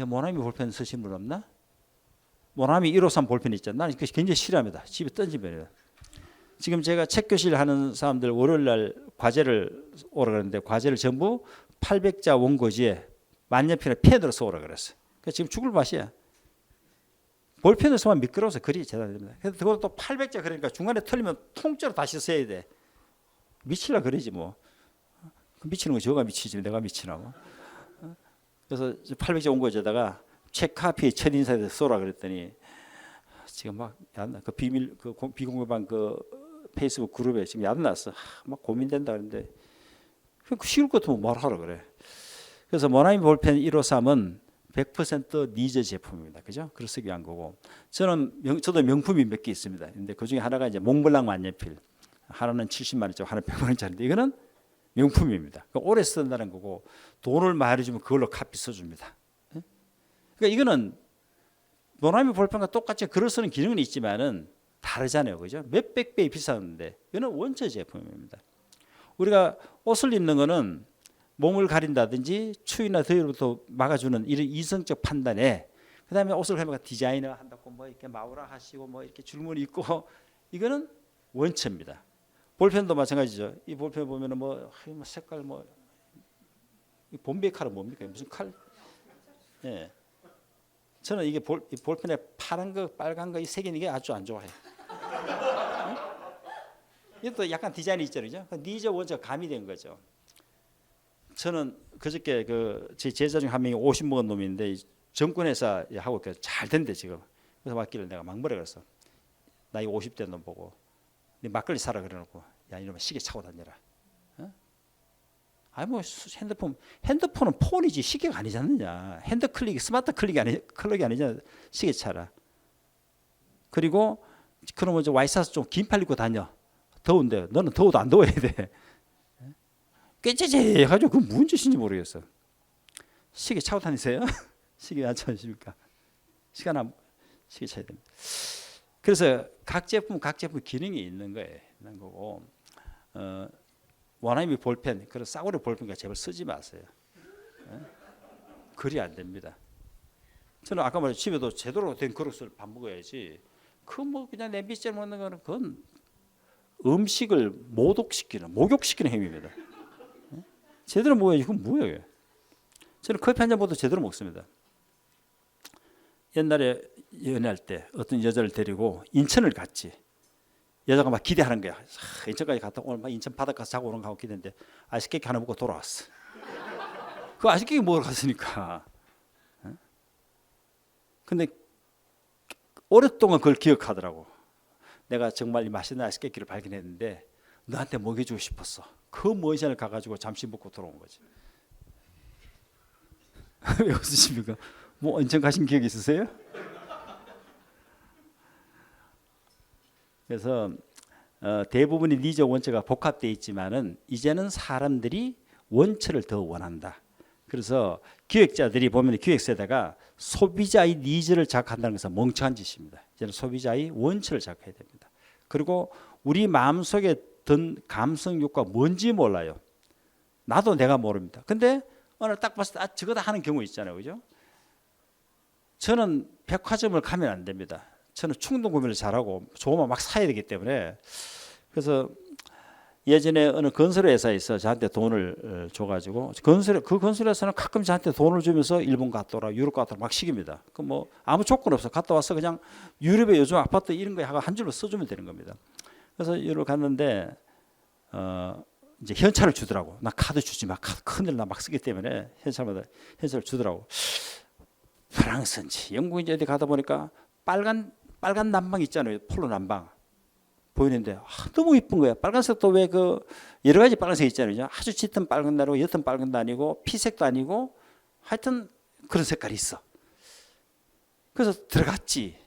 모나미 볼펜 쓰신 분 없나? 모나미 153 볼펜 있잖아. 나는 그것이 굉장히 싫어합니다. 집에 던지면. 지금 제가 책교실 하는 사람들 월요일 날 과제를 오라 그러는데 과제를 전부 800자 원고지에 만년필에 펜으로 써오라 그랬어요. 그러니까 지금 죽을 맛이야. 볼펜에서만 미끄러워서 글이 제대로 됩니다. 그래서 그것도 또 800자 그러니까 중간에 틀리면 통째로 다시 써야 돼. 미칠라 그러지 뭐. 미치는 거 저가 미치지 내가 미치나 뭐. 그래서 800자 온 거에다가 책카피 첫인사에서 쏘라 그랬더니 지금 막 그 비밀 그 비공개방 그 페이스북 그룹에 지금 얕났어. 막 고민된다 그러는데 그 쉬울 것도 말하라 그래. 그래서 모나미 볼펜 153은 100% 니즈 제품입니다. 그죠? 그걸 쓰기 위한 거고. 저도 명품이 몇 개 있습니다. 근데 그 중에 하나가 이제 몽블랑 만년필. 하나는 70만 원짜리, 하나는 100만 원짜리인데 이거는 명품입니다. 그러니까 오래 쓴다는 거고 돈을 많이 주면 그걸로 카피 써줍니다. 그러니까 이거는 모나미 볼펜과 똑같이 글을 쓰는 기능은 있지만은 다르잖아요. 그죠? 몇백 배 비쌌는데 이거는 원체 제품입니다. 우리가 옷을 입는 거는 몸을 가린다든지 추위나 더위로부터 막아주는 이런 이성적 판단에 그다음에 옷을 하면 디자이너 한다고 뭐 이렇게 마우라 하시고 뭐 이렇게 줄무늬 있고 이거는 원체입니다. 볼펜도 마찬가지죠. 이 볼펜 보면은 뭐 색깔 뭐 봄비 칼은 뭡니까? 무슨 칼? 예. 저는 이게 이 볼펜에 파란 거, 빨간 거 이 색이 이게 아주 안 좋아해요. 응? 이것도 약간 디자인이 있잖아요. 니즈 원체 가미된 거죠. 저는 그저께 제 제자 중 한 명이 50 먹은 놈인데 정권회사 하고 잘 된대 지금. 그래서 왔길래 내가 막 뭐라 그랬어. 나이 50대 놈 보고 네 막걸리 사라 그래놓고 야 이러면 시계 차고 다녀라. 어? 아니 뭐 핸드폰은 폰이지 시계가 아니지 않느냐. 핸드 클릭 스마트 클릭이 아니잖아. 시계 차라. 그리고 그러면 이제 와이셔츠 좀 긴팔 입고 다녀. 더운데 너는 더워도 안 더워야 돼. 꾀째제 해가지고 그 무슨 짓인지 모르겠어. 시계 차고 다니세요? 시계 안 차십니까? 시계 차야 됩니다. 그래서 각 제품 기능이 있는 거예요. 있는 거고 모나미 볼펜, 그런 싸구려 볼펜과 제발 쓰지 마세요. 글이 안 됩니다. 저는 아까 말했죠. 집에도 제대로 된 그릇을 밥 먹어야지. 그 뭐 그냥 냄비째 먹는 거는 그건 음식을 목욕시키는 행위입니다. 제대로 먹어야지. 그건 뭐예요? 저는 커피 한 잔 먹어도 제대로 먹습니다. 옛날에 연애할 때 어떤 여자를 데리고 인천을 갔지. 여자가 막 기대하는 거야. 인천까지 갔다 오늘 막 인천 바닷가 자고 오는 거 하고 기대했는데 아이스케이크 하나 먹고 돌아왔어. 그 아이스케이크 먹으러 갔으니까. 근데 오랫동안 그걸 기억하더라고. 내가 정말 이 맛있는 아이스케이크를 발견했는데 너한테 먹여주고 싶었어. 그 먼시간을 가가지고 잠시 먹고 돌아온 거지. 왜 웃으십니까? 뭐 인천 가신 기억 있으세요? 그래서 대부분의 니즈 원체가 복합되어 있지만은 이제는 사람들이 원체를 더 원한다. 그래서 기획자들이 보면 기획서에다가 소비자의 니즈를 자극한다는 것은 멍청한 짓입니다. 이제는 소비자의 원체를 자극해야 됩니다. 그리고 우리 마음속에 든 감성 욕구가 뭔지 몰라요. 나도 내가 모릅니다. 근데 오늘 딱 봤을 때 저거다 하는 경우 있잖아요. 그죠? 저는 백화점을 가면 안 됩니다. 저는 충동 구매를 잘하고 좋으면 막 사야 되기 때문에. 그래서 예전에 어느 건설회사에서 저한테 돈을 줘가지고 그 건설회사는 가끔 저한테 돈을 주면서 일본 갔다 오라 유럽 갔다 오라 막 시킵니다. 그 뭐 아무 조건 없어. 갔다 와서 그냥 유럽에 요즘 아파트 이런 거 하고 한 줄로 써주면 되는 겁니다. 그래서 유럽 갔는데 이제 현찰을 주더라고. 나 카드 주지 마. 카드 큰일 나 막 쓰기 때문에 현찰을 주더라고. 프랑스인지 영국인지 어디 가다 보니까 빨간 난방 있잖아요. 폴로 난방 보이는데 너무 이쁜 거야. 빨간색도 왜 그 여러 가지 빨간색 있잖아요. 아주 짙은 빨간 도 아니고 옅은 빨간도 아니고 피색도 아니고 하여튼 그런 색깔이 있어. 그래서 들어갔지.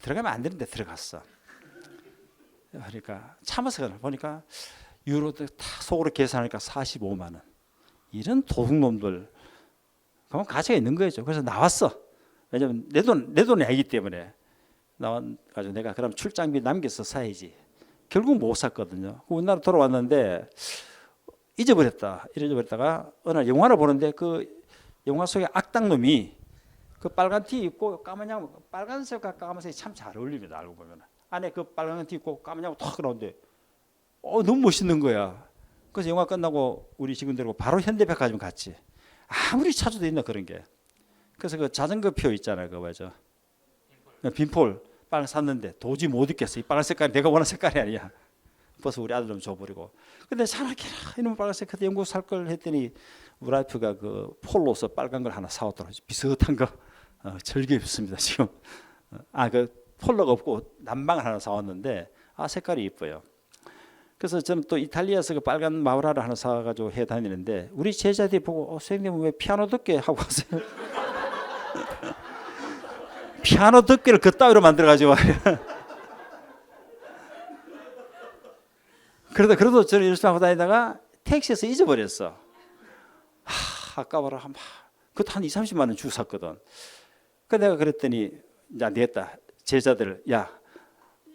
들어가면 안 되는데 들어갔어. 그러니까 참아서 보니까 유로도 다 속으로 계산하니까 45만 원. 이런 도둑놈들. 그만 가치가 있는 거죠. 그래서 나왔어. 왜냐면 내 돈이 아니기 때문에 나와가지고 내가 그럼 출장비 남겨서 사야지. 결국 못 샀거든요. 우리나라 돌아왔는데 잊어버렸다가 어느 날 영화를 보는데 그 영화 속에 악당놈이 그 빨간 티 입고 까만 양 빨간색과 까만색이 참 잘 어울립니다. 알고 보면 안에 그 빨간 티 입고 까만 양탁 나오는데 너무 멋있는 거야. 그래서 영화 끝나고 우리 직원 데리고 바로 현대백화점 갔지. 아무리 찾아도 있나 그런 게. 그래서 그 자전거 표 있잖아요. 그거 뭐죠? 빈폴 빨간 샀는데 도저히 못 입겠어. 이 빨간 색깔이 내가 원하는 색깔이 아니야. 벌써 우리 아들 좀 줘버리고. 근데 자라게라 이놈 빨간색 그때 영국 살 걸 했더니 우리 와이프가 그 폴로서 빨간 걸 하나 사왔더라고요. 비슷한 거 즐겨 입습니다 지금. 그 폴로가 없고 남방을 하나 사왔는데 색깔이 이뻐요. 그래서 저는 또 이탈리아에서 그 빨간 마우라를 하나 사가지고 해 다니는데 우리 제자들이 보고 선생님은 왜 피아노 듣게 하고 가세요? 피아노 듣기를 그따위로 만들어가지고 그래도 저는 열심히 하고 다니다가 택시에서 잊어버렸어. 아까워라. 그것도 한 20, 30만 원 주고 샀거든. 그 내가 그랬더니 이제 안 되겠다. 제자들 야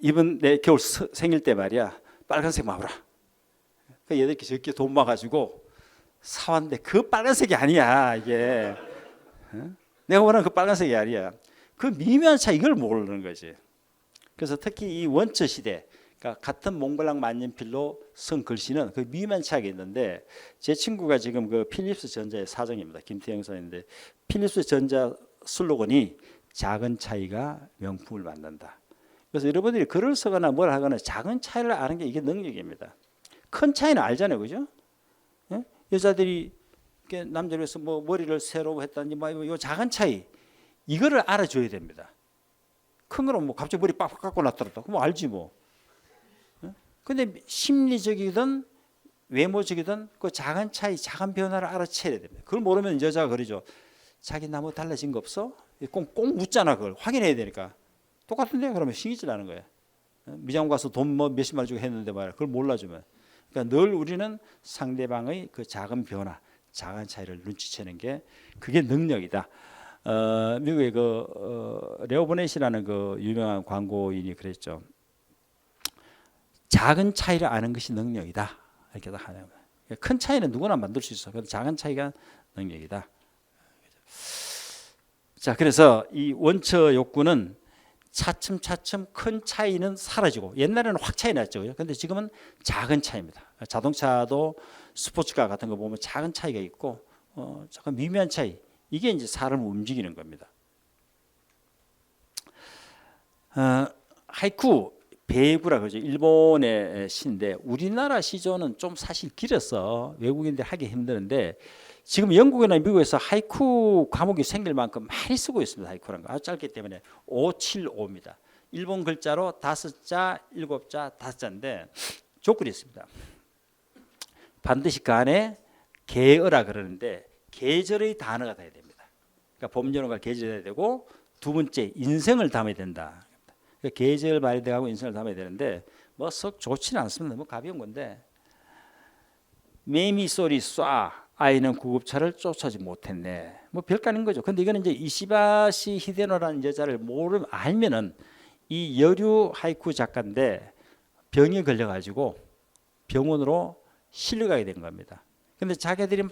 이번 내 겨울 생일 때 말이야 빨간색 마우라. 그 얘들 저렇게 돈 모아가지고 사왔는데 그 빨간색이 아니야 이게. 내가 원하는 그 빨간색이 아니야. 그 미묘한 차이 이걸 모르는 거지. 그래서 특히 이 원처 시대, 그러니까 같은 몽블랑 만년필로 쓴 글씨는 그 미묘한 차이가 있는데 제 친구가 지금 그 필립스 전자의 사장입니다. 김태형 사장인데 필립스 전자 슬로건이 작은 차이가 명품을 만든다. 그래서 여러분들이 글을 쓰거나 뭘 하거나 작은 차이를 아는 게 이게 능력입니다. 큰 차이는 알잖아요, 그죠? 예? 여자들이 남자를 위해서 뭐 머리를 새로 했다든지 뭐 작은 차이 이거를 알아줘야 됩니다. 큰 거는 뭐 갑자기 머리 빡빡 깎고 났더라도 뭐 알지 뭐. 근데 심리적이든 외모적이든 그 작은 차이, 작은 변화를 알아채야 됩니다. 그걸 모르면 여자가 그러죠. 자기 나 뭐 달라진 거 없어? 꼭 묻잖아. 그걸 확인해야 되니까. 똑같은데 그러면 신기질 않은 거예요. 미장 가서 돈 뭐 몇십만 원 주고 했는데 말이야. 그걸 몰라주면. 그러니까 늘 우리는 상대방의 그 작은 변화, 작은 차이를 눈치채는 게 그게 능력이다. 미국의 레오 버넷이라는 그 유명한 광고인이 그랬죠. 작은 차이를 아는 것이 능력이다. 이렇게 다 하는 거예요. 큰 차이는 누구나 만들 수 있어. 그런데 작은 차이가 능력이다. 자, 그래서 이 원처 욕구는 차츰차츰 큰 차이는 사라지고 옛날에는 확 차이 났죠. 그런데 지금은 작은 차이입니다. 자동차도 스포츠카 같은 거 보면 작은 차이가 있고 잠깐 미묘한 차이. 이게 이제 사람을 움직이는 겁니다. 하이쿠 배구라 그러죠. 일본의 시인데 우리나라 시조는 좀 사실 길어서 외국인들 하기 힘드는데 지금 영국이나 미국에서 하이쿠 과목이 생길 만큼 많이 쓰고 있습니다. 하이쿠라는 거 아주 짧기 때문에 575입니다. 일본 글자로 5자, 7자, 5자인데 조건이 있습니다. 반드시 그 안에 계어라 그러는데 계절의 단어가 돼야 됩니다. 그러니까 봄, 여름과 계절이 돼야 되고 두 번째 인생을 담아야 된다. 그러니까 계절 발휘하고 인생을 담아야 되는데 뭐 썩 좋지는 않습니다. 뭐 가벼운 건데 매미 소리 쏴 아이는 구급차를 쫓아지 못했네. 뭐 별거 아닌 거죠. 근데 이거는 이제 이시바시 히데노라는 여자를 알면은 이 여류 하이쿠 작가인데 병에 걸려가지고 병원으로 실려가게 된 겁니다. 근데 자기들이 막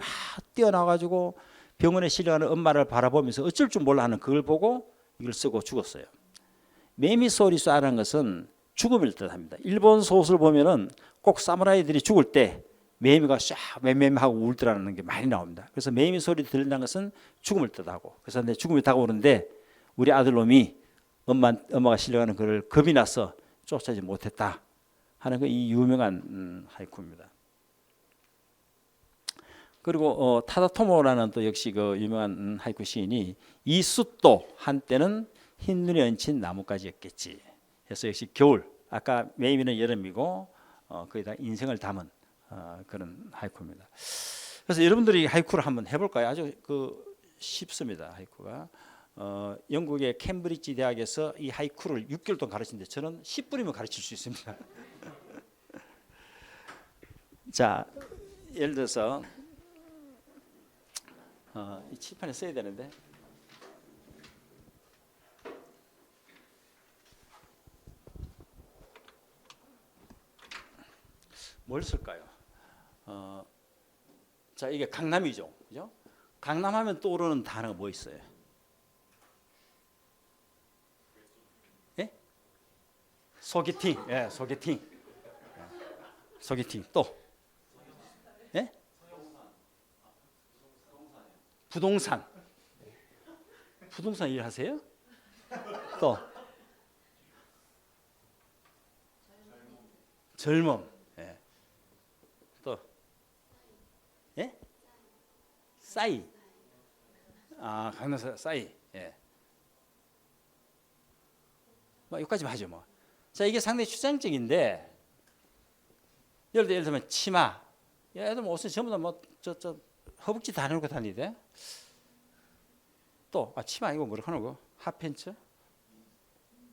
뛰어나가지고 병원에 실려가는 엄마를 바라보면서 어쩔 줄 몰라 하는 그걸 보고 이걸 쓰고 죽었어요. 매미 소리 쏴라는 것은 죽음을 뜻합니다. 일본 소설 보면은 꼭 사무라이들이 죽을 때 매미가 쫙 맴맴하고 울더라는 게 많이 나옵니다. 그래서 매미 소리 들린다는 것은 죽음을 뜻하고 그래서 내 죽음이 다가오는데 우리 아들놈이 엄마가 실려가는 그를 겁이 나서 쫓아지 못했다 하는 그 이 유명한 하이쿠입니다. 그리고 타다토모라는 또 역시 그 유명한 하이쿠 시인이 이 숫도 한때는 흰눈에 얹힌 나뭇가지였겠지. 그래서 역시 겨울, 아까 매미는 여름이고 거기다 인생을 담은 그런 하이쿠입니다. 그래서 여러분들이 하이쿠를 한번 해볼까요? 아주 쉽습니다. 하이쿠가 영국의 캠브리지 대학에서 이 하이쿠를 6개월 동안 가르치는데 저는 10분이면 가르칠 수 있습니다. 자, 예를 들어서 이 칠판에 써야 되는데 뭘 쓸까요? 자, 이게 강남이죠, 그죠? 강남하면 떠오르는 단어가 뭐 있어요? 예? 소개팅, 예, 소개팅, 소개팅 또, 예? 부동산, 부동산 일하세요? 또 젊음. 예. 또 예? 싸이. 아, 강릉 싸이. 예. 뭐 여기까지만 하죠 뭐. 자, 이게 상당히 추상적인데 예를 들면 치마. 애들 뭐 옷을 전부 다 뭐 저 허벅지 다 내놓고 다니대. 또 치마 이거 뭐라 하는 거? 핫팬츠.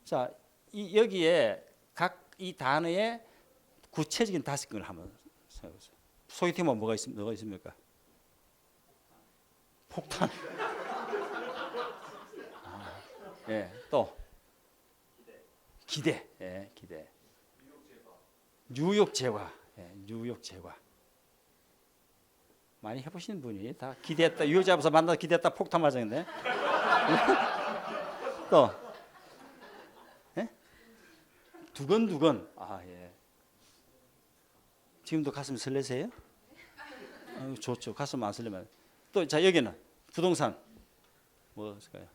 자, 이 여기에 각 이 단어에 구체적인 5개를 한번 생각해보세요. 소개팅은 뭐가 있습니까? 폭탄. 예, 또 기대. 예, 기대. 뉴욕 제과. 예, 뉴욕 제과. 많이 해보시는 분이 다 기대했다. 뉴욕 잡아서 만나서 기대했다 폭탄 맞았네. 또 예? 두근두근. 아, 예. 지금도 가슴 설레세요? 좋죠. 가슴 안 설레면. 또 자, 여기는 부동산 뭐 있을까요?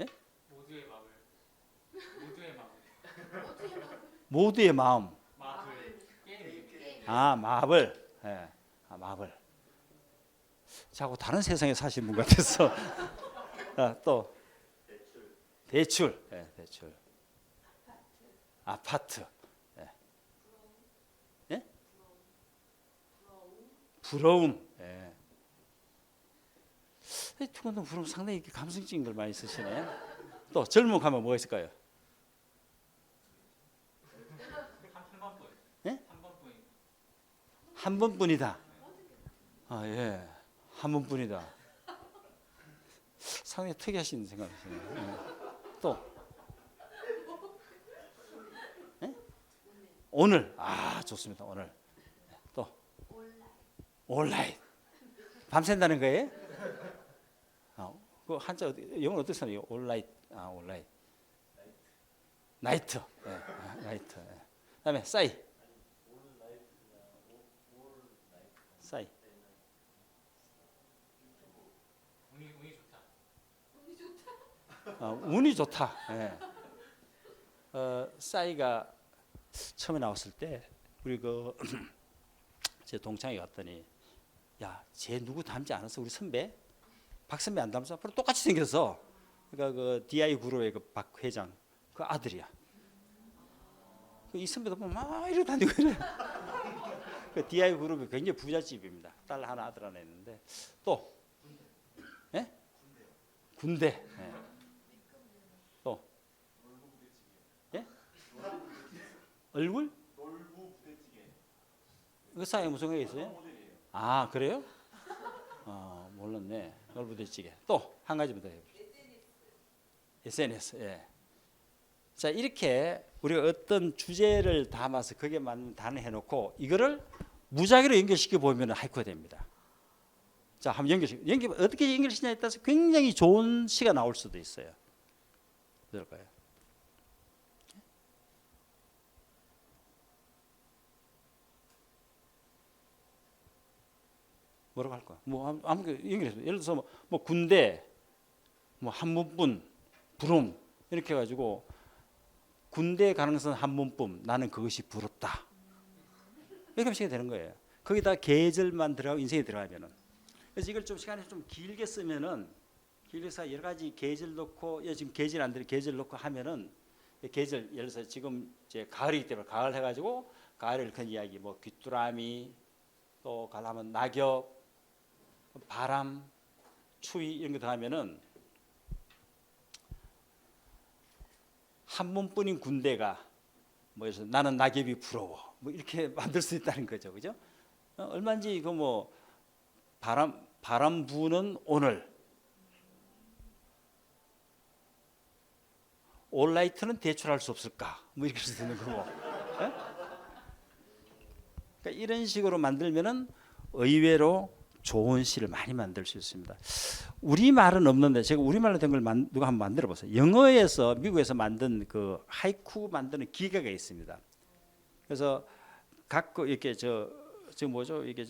예? 모두의 마블. 모두의 마블. 모두의 마음. 마블. 게임. 아, 마블. 예. 아, 마블. 자꾸 다른 세상에 사신 분 같아서. 아, 또 대출. 예, 대출. 아파트. 예. 예? 부러움. 예. 두근두근 부러움 상당히 이렇게 감성적인 걸 많이 쓰시네. 또 젊음 하면 뭐가 있을까요? 한 번뿐. 예? 한 번뿐. 한 번뿐이다. 아, 예. 한 번뿐이다. 상당히 특이하신 생각이시네요. 예. 또 예? 오늘. 아, 좋습니다. 오늘. 또 온라인. 밤샌다는 거예요? 아, 그 한자 영어는 어떻게 써요? 온라인. 아, 온라인. 나이트. 예. 아, 나이트. 예. 그다음에 싸이. 싸이. 운이 좋다. 운이 좋다. 예. 싸이가 처음에 나왔을 때 우리 제 동창회 갔더니 야, 쟤 누구 닮지 않았어? 우리 선배? 박 선배 안 닮았어? 바로 똑같이 생겼어. 그러니까 그 DI 그룹의 그 박 회장 그 아들이야. 이 선배도 보면 막 이렇게 다니고 그래. 그 DI 그룹이 굉장히 부잣집입니다. 딸 하나 아들 하나 있는데 또 예? 군대. 예. 또 예? 얼굴? 그 사이에 무슨 게 있어요? 아, 그래요? 몰랐네. 얼부대찌개. 또 한 가지만 더 해보죠. SNS. 예. 자, 이렇게 우리가 어떤 주제를 담아서 거기에 맞는 단어 해놓고 이거를 무작위로 연결시켜 보면 하이쿠가 됩니다. 자, 한번 어떻게 연결시냐에 따라서 굉장히 좋은 시가 나올 수도 있어요. 어떨까요? 뭐라고 할까? 뭐 아무 연결해서 예를 들어서 뭐 군대, 뭐 한문뿐, 부름 이렇게 해가지고 군대 가는 것은 한문뿐, 나는 그것이 부럽다. 이렇게 하면 되는 거예요. 거기다 계절만 들어가고 인생이 들어가면은. 그래서 이걸 좀 시간이 좀 길게 쓰면은 길게서 여러 가지 계절 넣고 지금 계절 안 되는 계절 넣고 하면은 계절 예를 들어서 지금 이제 가을이기 때문에 가을 해가지고 가을을 일컫는 이야기 뭐 귀뚜라미 또 가려면 낙엽 바람, 추위 이런 거 더하면은 한 번뿐인 군대가 뭐해서 나는 낙엽이 부러워 뭐 이렇게 만들 수 있다는 거죠, 그죠? 얼마인지 이거 뭐 바람 부는 오늘 올라이트는 대출할 수 없을까? 뭐 이렇게 쓰는 거고. 예? 그러니까 이런 식으로 만들면은 의외로 좋은 시를 많이 만들 수 있습니다. 우리말은 없는데 제가 우리말로 된 걸 누가 한번 만들어 보세요. 영어에서 미국에서 만든 그 하이쿠 만드는 기계가 있습니다. 그래서 각 이렇게 저 뭐죠? 이게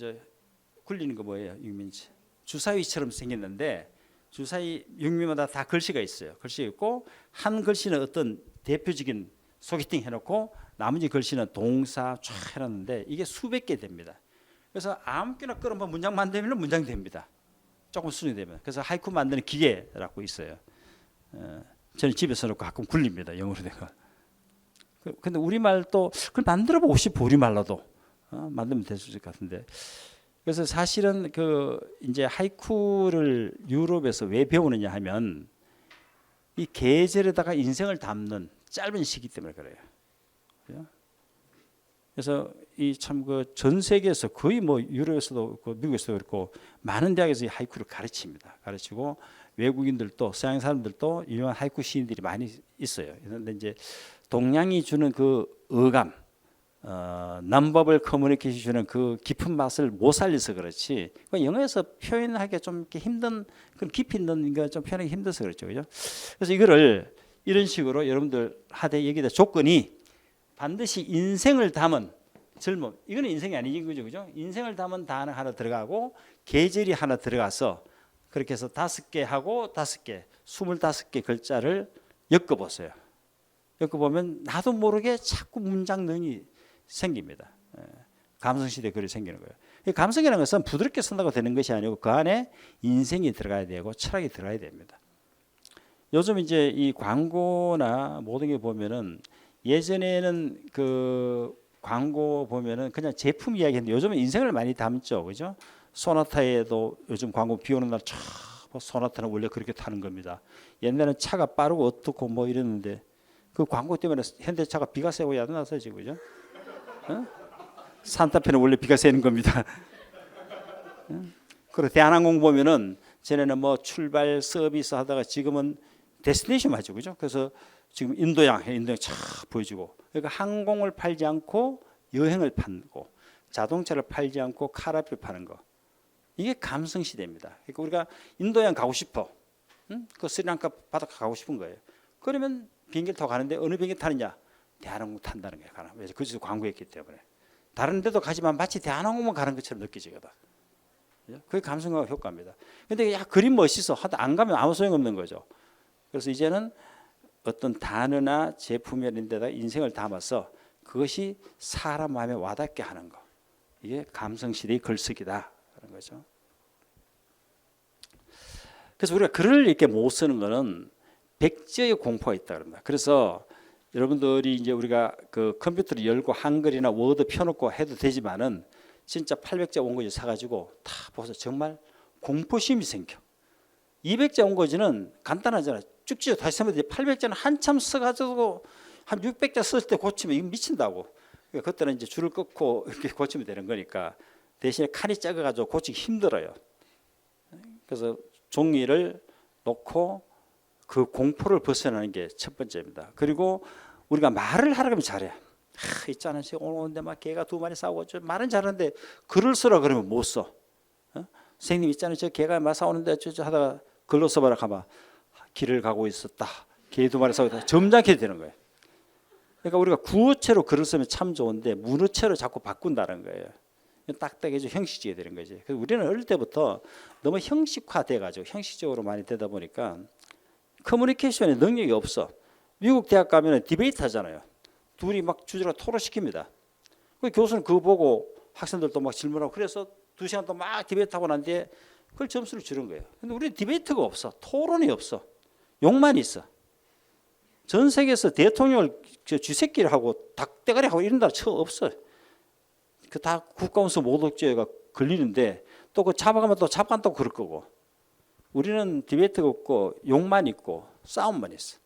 굴리는 거 뭐예요? 육민지 주사위처럼 생겼는데 주사위 육미마다 다 글씨가 있어요. 글씨가 있고 한 글씨는 어떤 대표적인 소개팅 해놓고 나머지 글씨는 동사 쫙 해놨는데 이게 수백 개 됩니다. 그래서 아무거나 끌어서 문장 만들면 문장이 됩니다. 조금 수정이 되면. 그래서 하이쿠 만드는 기계라고 있어요. 저는 집에서 놓고 가끔 굴립니다. 영어로 내가. 근데 우리말도 그걸 만들어보고 싶어. 우리말로도 만들면 될 수 있을 것 같은데. 그래서 사실은 그 이제 하이쿠를 유럽에서 왜 배우느냐 하면 이 계절에다가 인생을 담는 짧은 시기 때문에 그래요. 그래서 이 참 그 전 세계에서 거의 뭐 유럽에서도 그렇고 미국에서도 그렇고 많은 대학에서 이 하이쿠를 가르칩니다. 가르치고 외국인들도 서양 사람들도 유명한 하이쿠 시인들이 많이 있어요. 그런데 이제 동양이 주는 그 어감, non-verbal communication 주는 그 깊은 맛을 못 살려서 그렇지. 영어에서 표현하기가 좀 이렇게 힘든 그런 깊이 있는 거 좀 표현하기 힘들어서 그렇죠, 그죠? 그래서 이거를 이런 식으로 여러분들 하되 얘기다 조건이 반드시 인생을 담은 젊음. 이거는 인생이 아니지, 그죠, 그죠? 인생을 담은 단어 하나 들어가고 계절이 하나 들어가서 그렇게 해서 5개 하고 5개, 25개 글자를 엮어보세요. 엮어보면 나도 모르게 자꾸 문장능이 생깁니다. 감성시대 글이 생기는 거예요. 이 감성이라는 것은 부드럽게 쓴다고 되는 것이 아니고 그 안에 인생이 들어가야 되고 철학이 들어가야 됩니다. 요즘 이제 이 광고나 모든 게 보면은 예전에는 그 광고 보면은 그냥 제품 이야기했는데 요즘은 인생을 많이 담죠, 그죠? 소나타에도 요즘 광고 비 오는 날 차, 소나타는 원래 그렇게 타는 겁니다. 옛날에는 차가 빠르고 어떻고 뭐 이랬는데 그 광고 때문에 현대차가 비가 세고 야단났어요 지금, 그죠? 산타페는 원래 비가 새는 겁니다. 그리고 대한항공 보면은 전에는 뭐 출발 서비스 하다가 지금은 데스티네이션 하죠, 그죠? 그래서 지금 인도양 쫙 보여주고, 그러니까 항공을 팔지 않고 여행을 팔고, 자동차를 팔지 않고 카라필 파는 거, 이게 감성 시대입니다. 그러니까 우리가 인도양 가고 싶어, 그 스리랑카 바닷가 가고 싶은 거예요. 그러면 비행기를 타고 가는데 어느 비행기 타느냐? 대한항공 탄다는 거예요. 왜냐면 그것도 광고했기 때문에. 다른 데도 가지만 마치 대한항공만 가는 것처럼 느껴지거든. 그게 감성과 효과입니다. 근데 야 그림 멋있어 하다 안 가면 아무 소용없는 거죠. 그래서 이제는 어떤 단어나 제품이라는 데다 인생을 담아서 그것이 사람 마음에 와닿게 하는 거, 이게 감성시대의 글쓰기다 하는 거죠. 그래서 우리가 글을 이렇게 못 쓰는 거는 백지의 공포가 있다 그럽니다. 그래서 여러분들이 이제 우리가 그 컴퓨터를 열고 한글이나 워드 펴놓고 해도 되지만은 진짜 800자 원고지 사가지고 다 보세요. 정말 공포심이 생겨. 200자 원고지는 간단하잖아요. 쭉 찢어 다시 쓰면 돼. 800자는 한참 써가지고 한 600자 쓸 때 고치면 이거 미친다고. 그러니까 그때는 이제 줄을 끊고 이렇게 고치면 되는 거니까 대신에 칸이 작아가지고 고치기 힘들어요. 그래서 종이를 놓고 그 공포를 벗어나는 게 첫 번째입니다. 그리고 우리가 말을 하라 그러면 잘해. 있잖아, 오늘 오는데 막 개가 2마리 싸우고 말은 잘하는데 글을 쓰라 그러면 못 써. 선생님 있잖아요, 저 개가 막 싸우는데 저 하다가 글로 써봐라 가봐. 길을 가고 있었다. 개 2마리 싸우고 있다. 점잖게 되는 거예요. 그러니까 우리가 구어체로 글을 쓰면 참 좋은데 문어체로 자꾸 바꾼다는 거예요. 딱딱해져 형식적이 되는 거지. 그래서 우리는 어릴 때부터 너무 형식화돼가지고 형식적으로 많이 되다 보니까 커뮤니케이션에 능력이 없어. 미국 대학 가면 디베이트 하잖아요. 둘이 막 주제로 토론시킵니다. 그 교수는 그거 보고 학생들도 막 질문하고 그래서 2시간 동안 막 디베이트하고 난 뒤에 그걸 점수를 주는 거예요. 근데 우리는 디베이트가 없어. 토론이 없어. 욕만 있어. 전 세계에서 대통령을 쥐새끼를 하고 닭대가리 하고 이런 나라 처음 없어요. 그 다 국가원수 모독죄가 걸리는데 또 그 잡아가면 또 잡아간다고 그럴 거고. 우리는 디베이트가 없고 욕만 있고 싸움만 있어.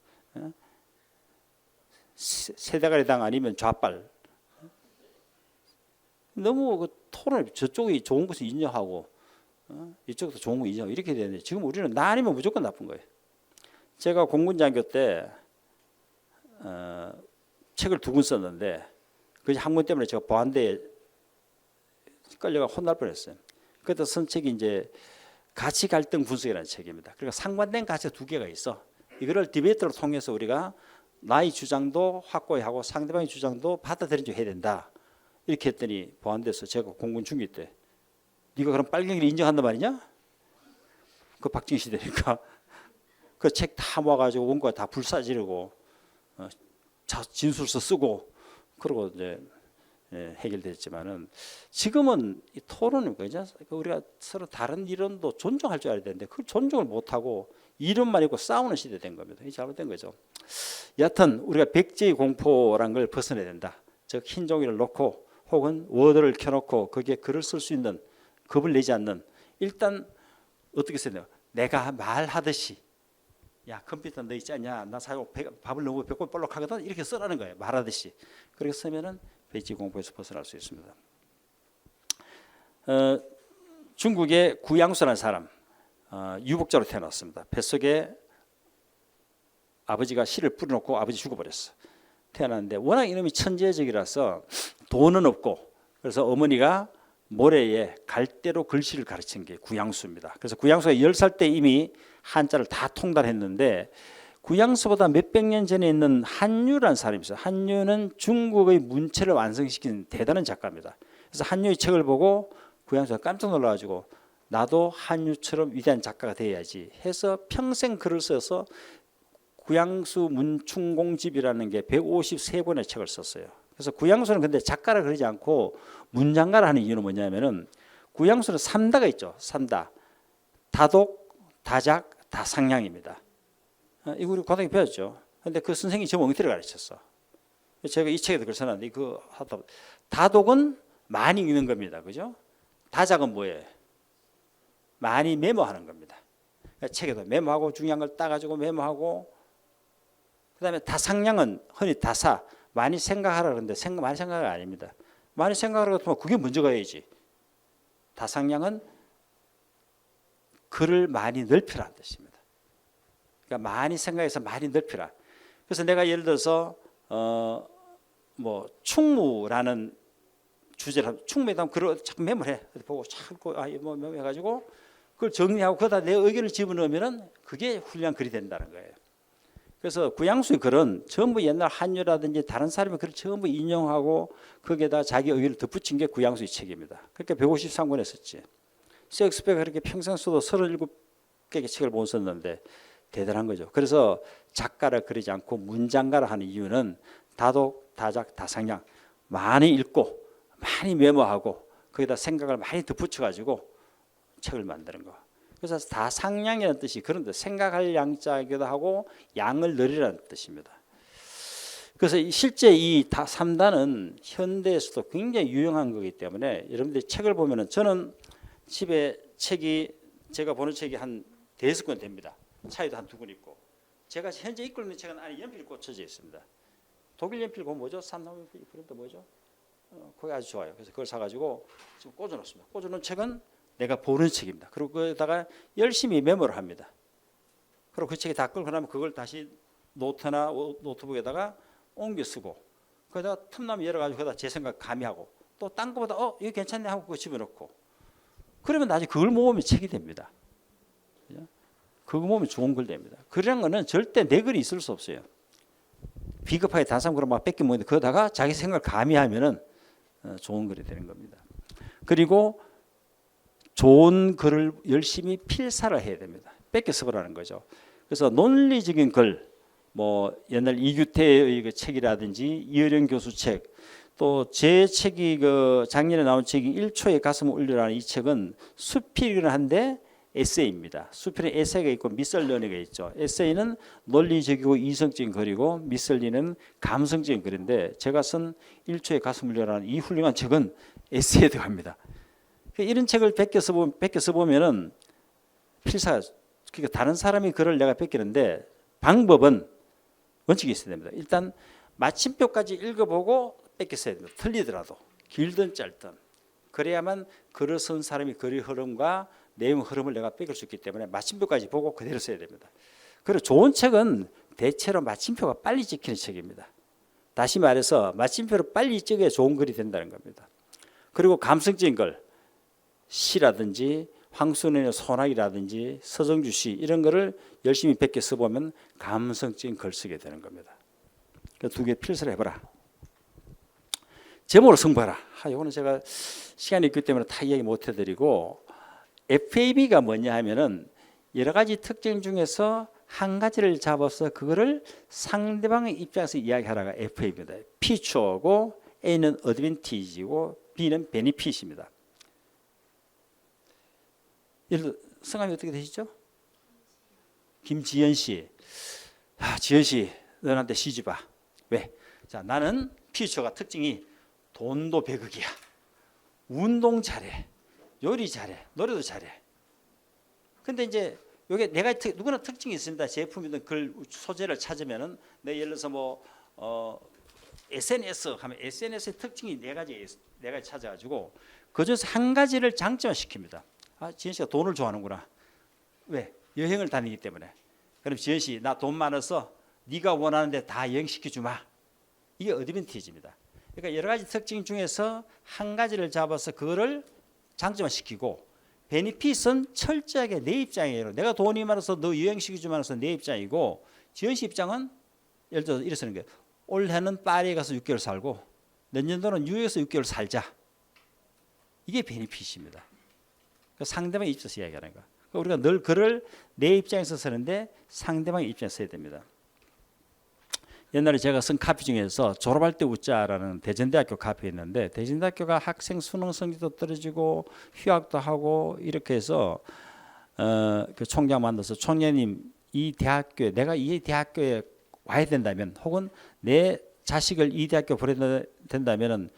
세대가리당 아니면 좌빨. 너무 그 토론을 저쪽이 좋은 것을 인정하고 이쪽도 좋은 거 인정하고 이렇게 되는데 지금 우리는 나 아니면 무조건 나쁜 거예요. 제가 공군장교 때 책을 2권 썼는데 그 한 권 때문에 제가 보안대에 끌려가 혼날 뻔했어요. 그때 쓴 책이 이제 가치 갈등 분석이라는 책입니다. 그러니까 상반된 가치가 2개가 있어. 이거를 디베이트를 통해서 우리가 나의 주장도 확고히 하고 상대방의 주장도 받아들인 줄 해야 된다. 이렇게 했더니 보안대에서 제가 공군 중위 때 네가 그럼 빨갱이를 인정한단 말이냐? 그 박정희 시대니까 그 책 다 모아가지고 원고가 다 불사지르고 진술서 쓰고 그러고 이제 해결됐지만은 지금은 이 토론은 그죠? 우리가 서로 다른 이론도 존중할 줄 알아야 되는데 그 존중을 못하고 이론만 있고 싸우는 시대 된 겁니다. 이게 잘못된 거죠. 여하튼 우리가 백제의 공포란 걸 벗어내야 된다. 즉 흰 종이를 놓고 혹은 워드를 켜놓고 거기에 글을 쓸 수 있는 겁을 내지 않는 일단 어떻게 써야 돼요? 내가 말하듯이 야 컴퓨터 너 있지 않냐? 나 사고 밥을 너무 배고 볼록하거든 이렇게 쓰라는 거예요. 말하듯이 그렇게 쓰면은 백제 공포에서 벗어날 수 있습니다. 중국의 구양수라는 사람 유복자로 태어났습니다. 뱃속에 아버지가 씨를 뿌려놓고 아버지 죽어버렸어. 태어났는데 워낙 이놈이 천재적이라서 돈은 없고 그래서 어머니가 모래에 갈대로 글씨를 가르친 게 구양수입니다. 그래서 구양수가 10살 때 이미 한자를 다 통달했는데 구양수보다 몇백 년 전에 있는 한유라는 사람이 있어요. 한유는 중국의 문체를 완성시킨 대단한 작가입니다. 그래서 한유의 책을 보고 구양수가 깜짝 놀라가지고 나도 한유처럼 위대한 작가가 돼야지 해서 평생 글을 써서 구양수 문충공집이라는 게 153권의 책을 썼어요. 그래서 구양수는 근데 작가라 그러지 않고 문장가라 하는 이유는 뭐냐면은 구양수는 3다가 있죠. 3다. 다독, 다작, 다상냥입니다. 이거 우리 고등학교 배웠죠. 근데 그 선생님이 저 엉터리를 가르쳤어. 제가 이 책에도 그걸 써놨는데 그 하다 다독은 많이 읽는 겁니다. 그죠? 다작은 뭐예요? 많이 메모하는 겁니다. 그러니까 책에도 메모하고 중요한 걸 따가지고 메모하고 그다음에 다상냥은 흔히 다사 많이 생각하라 그러는데 많이 생각이 아닙니다. 많이 생각하라 그러면 그게 문제가 야지. 다상냥은 글을 많이 넓히라는 뜻입니다. 그러니까 많이 생각해서 많이 넓히라. 그래서 내가 예를 들어서 뭐 충무라는 주제를 충무에 대한 글을 자꾸 메모해 보고 자꾸 뭐 메모해가지고 그걸 정리하고 거기다 내 의견을 집어넣으면은 그게 훌륭한 글이 된다는 거예요. 그래서 구양수의 글은 전부 옛날 한유라든지 다른 사람의 글을 전부 인용하고 거기에다 자기 의견을 덧붙인 게 구양수의 책입니다. 그러니까 153권에 썼지. 셰익스피어가 그렇게 평생 써도 37개의 책을 못 썼는데 대단한 거죠. 그래서 작가라 그러지 않고 문장가라 하는 이유는 다독, 다작, 다상냥 많이 읽고 많이 메모하고 거기다 생각을 많이 덧붙여가지고 책을 만드는 거. 그래서 다상냥이라는 뜻이 그런데 생각할 양자이기도 하고 양을 늘리라는 뜻입니다. 그래서 실제 이 3단은 현대에서도 굉장히 유용한 거기 때문에 여러분들이 책을 보면은 저는 집에 책이 제가 보는 책이 한 5권 됩니다. 차에도 한 2권 있고 제가 현재 읽고 있는 책은 안에 연필이 꽂혀져 있습니다. 독일 연필 그거 뭐죠? 삼남 연필 그런 거 뭐죠? 그게 아주 좋아요. 그래서 그걸 사가지고 지금 꽂아놓습니다. 꽂아놓은 책은 내가 보는 책입니다. 그리고 거기다가 열심히 메모를 합니다. 그리고 그 책이 다 끌고 나면 그걸 다시 노트나 노트북에다가 옮겨 쓰고 거기다가 틈나면 열어가지고 거기다 제 생각 가미하고 또 딴 거보다 이거 괜찮네 하고 그거 집어넣고 그러면 나중에 그걸 모으면 책이 됩니다. 그거 모으면 좋은 글 됩니다. 글이란 거는 절대 내 글이 있을 수 없어요. 비겁하게 다른 사람 그런 막 뺏겨 먹는데 그러다가 자기 생각을 가미하면은 좋은 글이 되는 겁니다. 그리고 좋은 글을 열심히 필사를 해야 됩니다. 뺏겨 써보라는 거죠. 그래서 논리적인 글, 뭐 옛날 이규태의 그 책이라든지 이어령 교수 책, 또 제 책이 그 작년에 나온 책이 1초에 가슴을 울리라는 이 책은 수필이긴 한데 에세이입니다. 수필은 에세이가 있고 미설리언이가 있죠. 에세이는 논리적이고 이성적인 글이고 미설리는 감성적인 글인데 제가 쓴 1초에 가슴을 울리라는 이 훌륭한 책은 에세이에 들어갑니다. 이런 책을 뺏겨 써보면은 필사, 그러니까 다른 사람이 글을 내가 뺏기는데 방법은 원칙이 있어야 됩니다. 일단 마침표까지 읽어보고 뺏겨 써야 됩니다. 틀리더라도 길든 짧든 그래야만 글을 쓴 사람이 글의 흐름과 내용 흐름을 내가 뺏길 수 있기 때문에 마침표까지 보고 그대로 써야 됩니다. 그리고 좋은 책은 대체로 마침표가 빨리 찍히는 책입니다. 다시 말해서 마침표를 빨리 찍어야 좋은 글이 된다는 겁니다. 그리고 감성적인 글 시라든지 황순원의 소나기라든지 서정주 시 이런 거를 열심히 뺏겨 써보면 감성적인 글 쓰게 되는 겁니다. 그 두 개 필사를 해봐라. 제목으로 승부하라. 이거는 제가 시간이 있기 때문에 다 이야기 못 해드리고 FAB가 뭐냐 하면은 여러 가지 특징 중에서 한 가지를 잡아서 그거를 상대방의 입장에서 이야기하라가 FA입니다. 피처고 A는 어드밴티지고 B는 베니핏입니다. 예를 들어 성함이 어떻게 되시죠? 김지연 씨. 지연 씨, 너한테 시집 와. 왜? 자, 나는 피처가 특징이 돈도 100억이야. 운동 잘해. 요리 잘해. 노래도 잘해. 근데 이제 요게 내가 누구나 특징이 있습니다. 제품이든 글 소재를 찾으면은 내 예를 들어서 SNS 하면 SNS의 특징이 네 가지 찾아가지고 그중에서 한 가지를 장점화시킵니다. 지현 씨가 돈을 좋아하는구나. 왜? 여행을 다니기 때문에. 그럼 지현 씨, 나 돈 많아서 네가 원하는데 다 여행시켜 주마. 이게 어드밴티지입니다. 그러니까 여러 가지 특징 중에서 한 가지를 잡아서 그거를 장점화시키고 베니핏은 철저하게 내 입장이에요. 내가 돈이 많아서 너 여행시켜 주면 해서 내 입장이고 지현 씨 입장은 예를 들어서 이렇게 쓰는 거예요. 올해는 파리에 가서 6개월 살고 내년도는 뉴욕에서 6개월 살자. 이게 베니핏입니다. 그러니까 상대방의 입장에서 이야기하는 거야. 그러니까 우리가 늘 글을 내 입장에서 쓰는데 상대방의 입장에서 써야 됩니다. 옛날에 제가 쓴 카피 중에서 졸업할 때 웃자라는 대전대학교 카피였는데 대전대학교가 학생 수능 성적도 떨어지고 휴학도 하고 이렇게 해서 그 총장 만나서 총장님 이 대학교에 내가 이 대학교에 와야 된다면 혹은 내 자식을 이 대학교 보내야 된다면은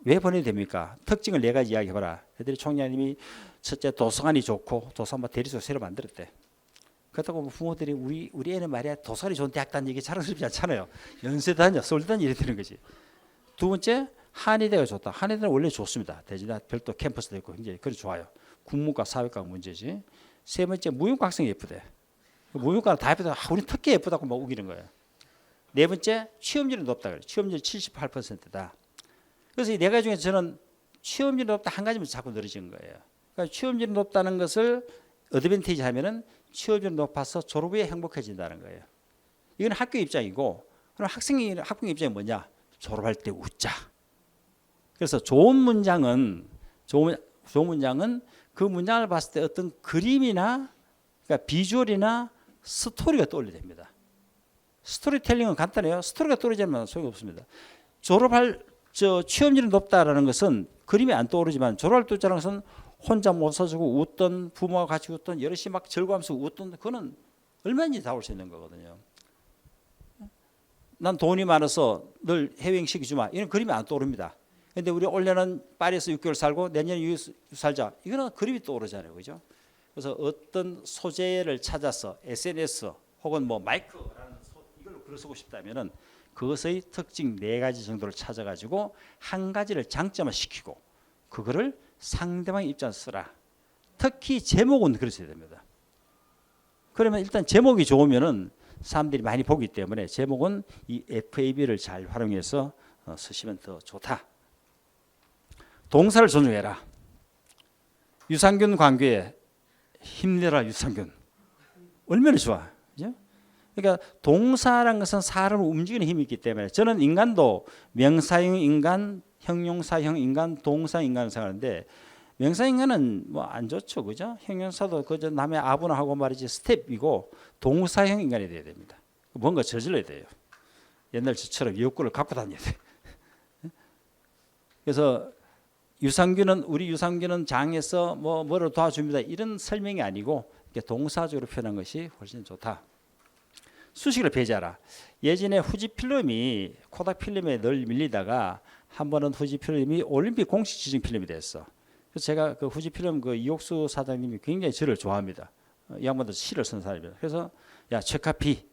왜 보내야 됩니까? 특징을 네 가지 이야기해봐라. 애들이 총장님이 첫째 도서관이 좋고 도서관 대리소 새로 만들었대. 그렇다고 부모들이 우리 애는 말이야 도서관이 좋은 대학 다니는 얘기 자랑스럽지 않잖아요. 연세 다녀 서울대 다녀 이래 되는 거지. 두 번째 한의대가 좋다. 한의대는 원래 좋습니다. 대전에 별도 캠퍼스도 있고 굉장히 그래 좋아요. 국문과 사회과 문제지. 세 번째 무용과 학생이 예쁘대. 무용과는 다 예쁘다. 우리 특히 예쁘다고 막 우기는 거예요. 네 번째 취업률이 높다 그래. 취업률 78%다. 그래서 이 네 가지 중에 저는 취업률이 높다 한 가지만 자꾸 늘어지는 거예요. 그러니까 취업률이 높다는 것을 어드밴티지 하면은 취업률이 높아서 졸업 후에 행복해진다는 거예요. 이건 학교 입장이고 그럼 학교 입장이 뭐냐? 졸업할 때 웃자. 그래서 좋은 문장은 그 문장을 봤을 때 어떤 그림이나 그러니까 비주얼이나 스토리가 떠올려야 됩니다. 스토리텔링은 간단해요. 스토리가 떠오르지만 소용이 없습니다. 취업률이 높다라는 것은 그림이 안 떠오르지만 졸업할 때 웃자는 것은 혼자 못 사주고 웃던 부모와 같이 웃던 여럿이 막 즐거워하면서 웃던 그거는 얼마든지 다 올 수 있는 거거든요. 난 돈이 많아서 늘 해외여행 시켜주마. 이런 그림이 안 떠오릅니다. 그런데 우리 올해는 파리에서 6개월 살고 내년에 유에서 살자. 이거는 그림이 떠오르잖아요. 그죠? 그래서 어떤 소재를 찾아서 SNS 혹은 마이크라는 이걸로 글을 쓰고 싶다면은 그것의 특징 네 가지 정도를 찾아가지고 한 가지를 장점화시키고 그거를 상대방의 입장에서 쓰라. 특히 제목은 그렇게 됩니다. 그러면 일단 제목이 좋으면은 사람들이 많이 보기 때문에 제목은 이 FAB를 잘 활용해서 쓰시면 더 좋다. 동사를 존중해라. 유산균 관계에 힘내라 유산균. 얼마나 좋아. 그죠? 그러니까 동사라는 것은 사람을 움직이는 힘이 있기 때문에 저는 인간도 명사형 인간, 형용사형 인간, 동사 인간을 생각하는데 명사인간은 안 좋죠, 그죠? 형용사도 그저 남의 아부나 하고 말이지 스텝이고 동사형 인간이 돼야 됩니다. 뭔가 저질러야 돼요. 옛날 저처럼 욕구를 갖고 다녀야 돼. 그래서 우리 유산균은 장에서 뭐를 도와줍니다. 이런 설명이 아니고 동사적으로 표현한 것이 훨씬 좋다. 수식을 배제하라. 예전에 후지필름이 코닥 필름에 늘 밀리다가 한 번은 후지필름이 올림픽 공식 지정 필름이 됐어. 그래서 제가 그 후지필름 이옥수 사장님이 굉장히 저를 좋아합니다. 이 양반도 시를 쓴 사람입니다. 그래서 야 최카피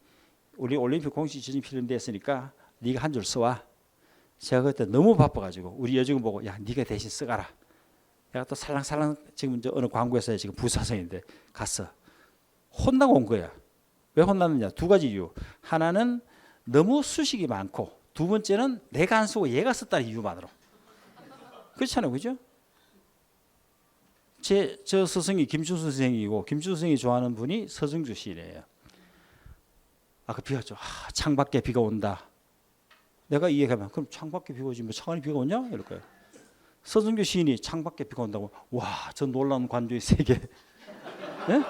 우리 올림픽 공식 지정 필름 됐으니까 네가 한 줄 써와. 제가 그때 너무 바빠가지고 우리 여직원 보고 야 네가 대신 써가라. 내가 또 살랑살랑 지금 어느 광고회사에 지금 부사장인데 갔어. 혼나고 온 거야. 왜 혼났느냐? 두 가지 이유. 하나는 너무 수식이 많고 두 번째는 내가 안 쓰고 얘가 썼다는 이유만으로. 그렇잖아요. 그죠? 저 스승이 김준수 선생이고 김준수 선생이 좋아하는 분이 서정주 시인이에요. 그 비가 좀 창밖에 비가 온다. 내가 이 얘기하면 그럼 창밖에 비가 오지 창안에 비가 오냐? 이럴 거예요. 서정주 시인이 창밖에 비가 온다고 와, 저 놀라운 관조의 세계. 네?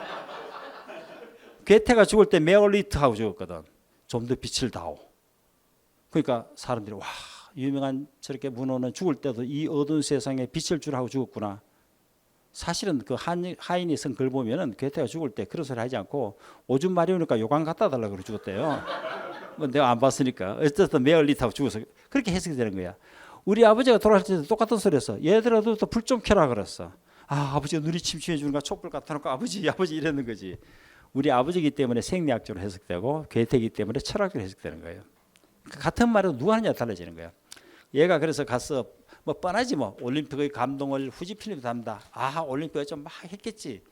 괴테가 죽을 때 메올리트 하고 죽었거든. 좀 더 빛을 다오. 그러니까 사람들이 와, 유명한 저렇게 문호는 죽을 때도 이 어두운 세상에 빛을 주라 하고 죽었구나. 사실은 그 하인이 쓴 글 보면은 괴테가 죽을 때 그런 소리 하지 않고 오줌 마려우니까 요강 갖다 달라고 그러고 죽었대요. 뭐 내가 안 봤으니까. 어쨌든 메올리트하고 죽어서 그렇게 해석이 되는 거야. 우리 아버지가 돌아가실 때도 똑같은 소리 했어. 얘들아도 또 불 좀 켜라 그랬어. 아, 아버지가 눈이 침침해 주는가 촛불 갖다 놓고 아버지 이랬는 거지. 우리 아버지이기 때문에 생리학적으로 해석되고 괴테이기 때문에 철학적으로 해석되는 거예요. 같은 말은 누가 하느냐에 달라지는 거야. 얘가 그래서 가서 뭐 뻔하지 뭐 올림픽의 감동을 후지필름에 담다. 아, 올림픽에 좀 막 했겠지.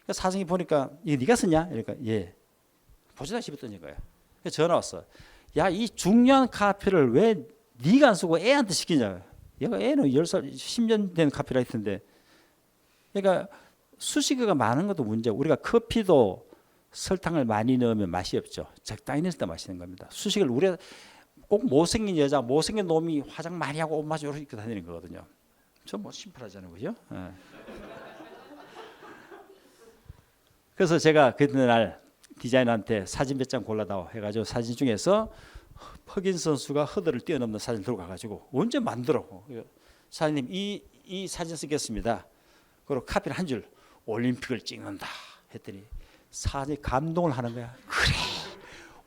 그래서 사정이 보니까 이거 네가 썼냐? 그러니까 예. 보시다시피 던진 거야. 그래서 전화 왔어. 야, 이 중요한 카피를 왜 네가 안 쓰고 애한테 시키냐? 얘가 애는 10살, 10년 된 카피라이트인데. 그러니까 수식어가 많은 것도 문제고 우리가 커피도 설탕을 많이 넣으면 맛이 없죠. 적당히 넣을 때 맛있는 겁니다. 수식을 우리가 꼭 못생긴 여자, 못생긴 놈이 화장 많이 하고 옷 맞춰 이렇게 다니는 거거든요. 좀 뭐 심플하잖아요, 그죠? 예. 그래서 제가 그날 디자이너한테 사진 몇 장 골라다오 해가지고 사진 중에서 흑인 선수가 허들을 뛰어넘는 사진 들고 가가지고 언제 만들어? 사장님 이 사진 쓰겠습니다. 그리고 카피를 한 줄 올림픽을 찍는다 했더니 사장이 감동을 하는 거야. 그래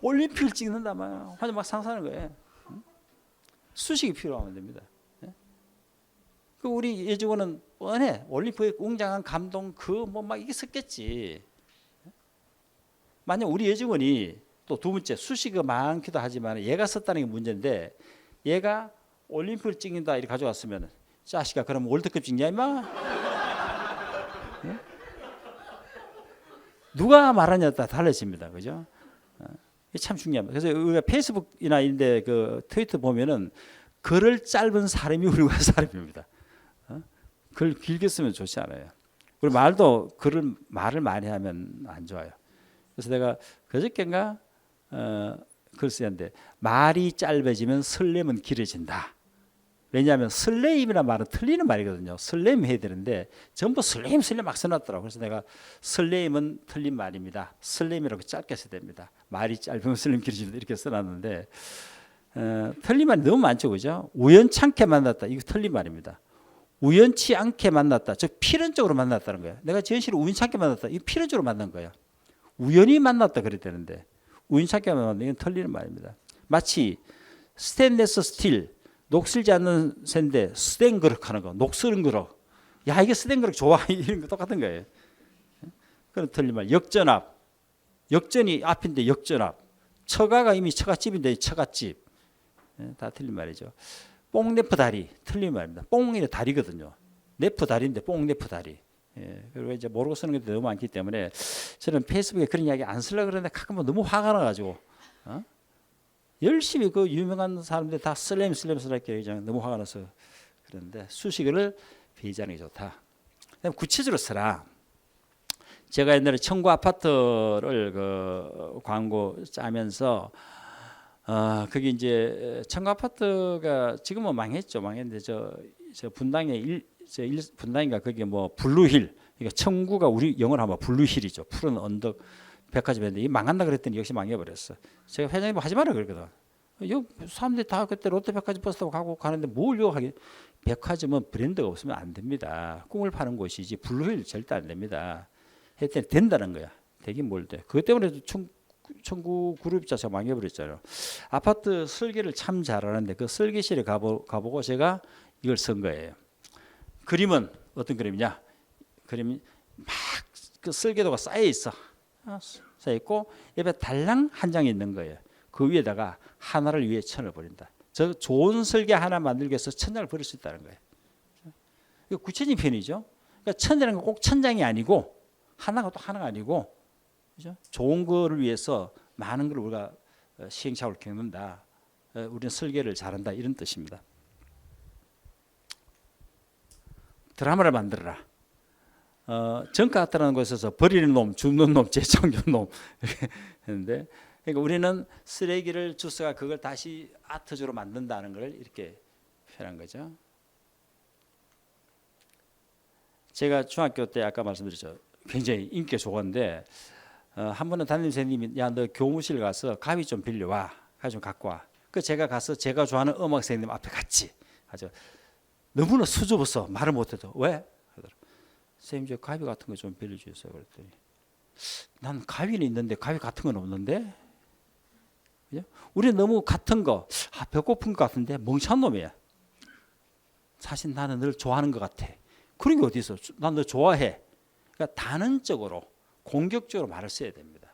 올림픽을 찍는다 막 완전 막 상상하는 거예요. 수식이 필요하면 됩니다. 그 우리 예직원은 뻔해 올림픽의 웅장한 감동 그 뭐 막 이게 섞겠지. 만약 우리 예직원이 또 두 번째 수식이 많기도 하지만 얘가 썼다는 게 문제인데 얘가 올림픽을 찍는다 이렇게 가져왔으면 자식아 그럼 월드컵 찍냐 임마? 누가 말하냐에 따라 달라집니다. 그죠? 이게 참 중요합니다. 그래서 우리가 페이스북이나 이런데 그 트위터 보면은 글을 짧은 사람이 우리가 사람입니다. 글 길게 쓰면 좋지 않아요. 그리고 말을 많이 하면 안 좋아요. 그래서 내가 그저께인가 글 쓰는데 말이 짧아지면 설렘은 길어진다. 왜냐하면 설레임이라는 말은 틀리는 말이거든요. 설레임 해야 되는데 전부 설레임 막 써놨더라고요. 그래서 내가 설레임은 틀린 말입니다. 설레임이라고 짧게 써야 됩니다. 말이 짧으면 설레임 길어진다 이렇게 써놨는데 틀린 말이 너무 많죠. 그죠? 우연찮게 만났다. 이거 틀린 말입니다. 우연치 않게 만났다. 즉 필연적으로 만났다는 거예요. 내가 지현 씨를 우연찮게 만났다. 이거 필연적으로 만난 거야. 우연히 만났다 그래야 되는데 우연찮게 만났다. 이건 틀리는 말입니다. 마치 스테인레스 스틸 녹슬지 않는 샌데 스텐 그릇 하는 거, 녹슬은 그릇. 야 이게 스텐 그릇 좋아 이런 거 똑같은 거예요. 그런 틀린 말. 역전압. 역전이 앞인데 역전압. 처가가 이미 처갓집인데 처갓집. 다 틀린 말이죠. 뽕네프 다리 틀린 말입니다. 뽕이 다리거든요. 네프 다리인데 뽕네프 다리. 그리고 이제 모르고 쓰는 게 너무 많기 때문에 저는 페이스북에 그런 이야기 안 쓰려고 그러는데 가끔 너무 화가 나가지고. 열심히 그 유명한 사람들 다 슬램스럽게 그냥 너무 화가 나서 그런데 수식어를 배제하는 게 좋다. 구체적으로 써라. 제가 옛날에 청구 아파트를 그 광고 짜면서 그게 이제 청구 아파트가 지금은 망했죠. 망했는데 저 분당에 분당인가 그게 뭐 블루힐. 그러니까 청구가 우리 영어로 하면 블루힐이죠. 푸른 언덕. 백화점인데 이 망한다 그랬더니 역시 망해버렸어. 제가 회장님 하지 마라 그랬거든. 사람들이 다 그때 롯데백화점 버스 타고 가고 가는데 뭘 요하게 백화점은 브랜드가 없으면 안 됩니다. 꿈을 파는 곳이지 블루힐 절대 안 됩니다. 했더니 된다는 거야. 되긴 뭘 돼. 그것 때문에 청구 그룹 자체가 망해버렸잖아요. 아파트 설계를 참 잘하는데 그 설계실에 가보고 제가 이걸 쓴 거예요. 그림은 어떤 그림이냐? 그림이 막 그 설계도가 쌓여 있어. 쌓여 있고 옆에 달랑 한 장이 있는 거예요. 그 위에다가 하나를 위에 천을 버린다. 저 좋은 설계 하나 만들기 위해서 천장을 버릴 수 있다는 거예요. 이거 구체적인 표현이죠. 그러니까 천이라는 건 꼭 천장이 아니고 하나가 또 하나가 아니고 그죠? 좋은 거를 위해서 많은 걸 우리가 시행착오를 겪는다. 우리는 설계를 잘한다 이런 뜻입니다. 드라마를 만들어라. 정가 같다는 곳에서 버리는 놈, 줍는 놈, 재창조는 놈 이렇게 했는데 그러니까 우리는 쓰레기를 주스가 그걸 다시 아트적으로 만든다는 걸 이렇게 표현한 거죠. 제가 중학교 때 아까 말씀드렸죠. 굉장히 인기가 좋았는데 한 번은 담임 선생님이 야 너 교무실 가서 가위 좀 빌려와. 가위 좀 갖고 와. 그 제가 가서 제가 좋아하는 음악 선생님 앞에 갔지. 아주 너무나 수줍어서 말을 못해도 왜? 선생님 저 가위 같은 거 좀 빌려주세요. 그랬더니 난 가위는 있는데 가위 같은 건 없는데. 우리 너무 같은 거 배고픈 것 같은데 멍청한 놈이야. 사실 나는 널 좋아하는 것 같아. 그런 게 어디 있어? 난 너 좋아해. 그러니까 단언적으로 공격적으로 말을 써야 됩니다.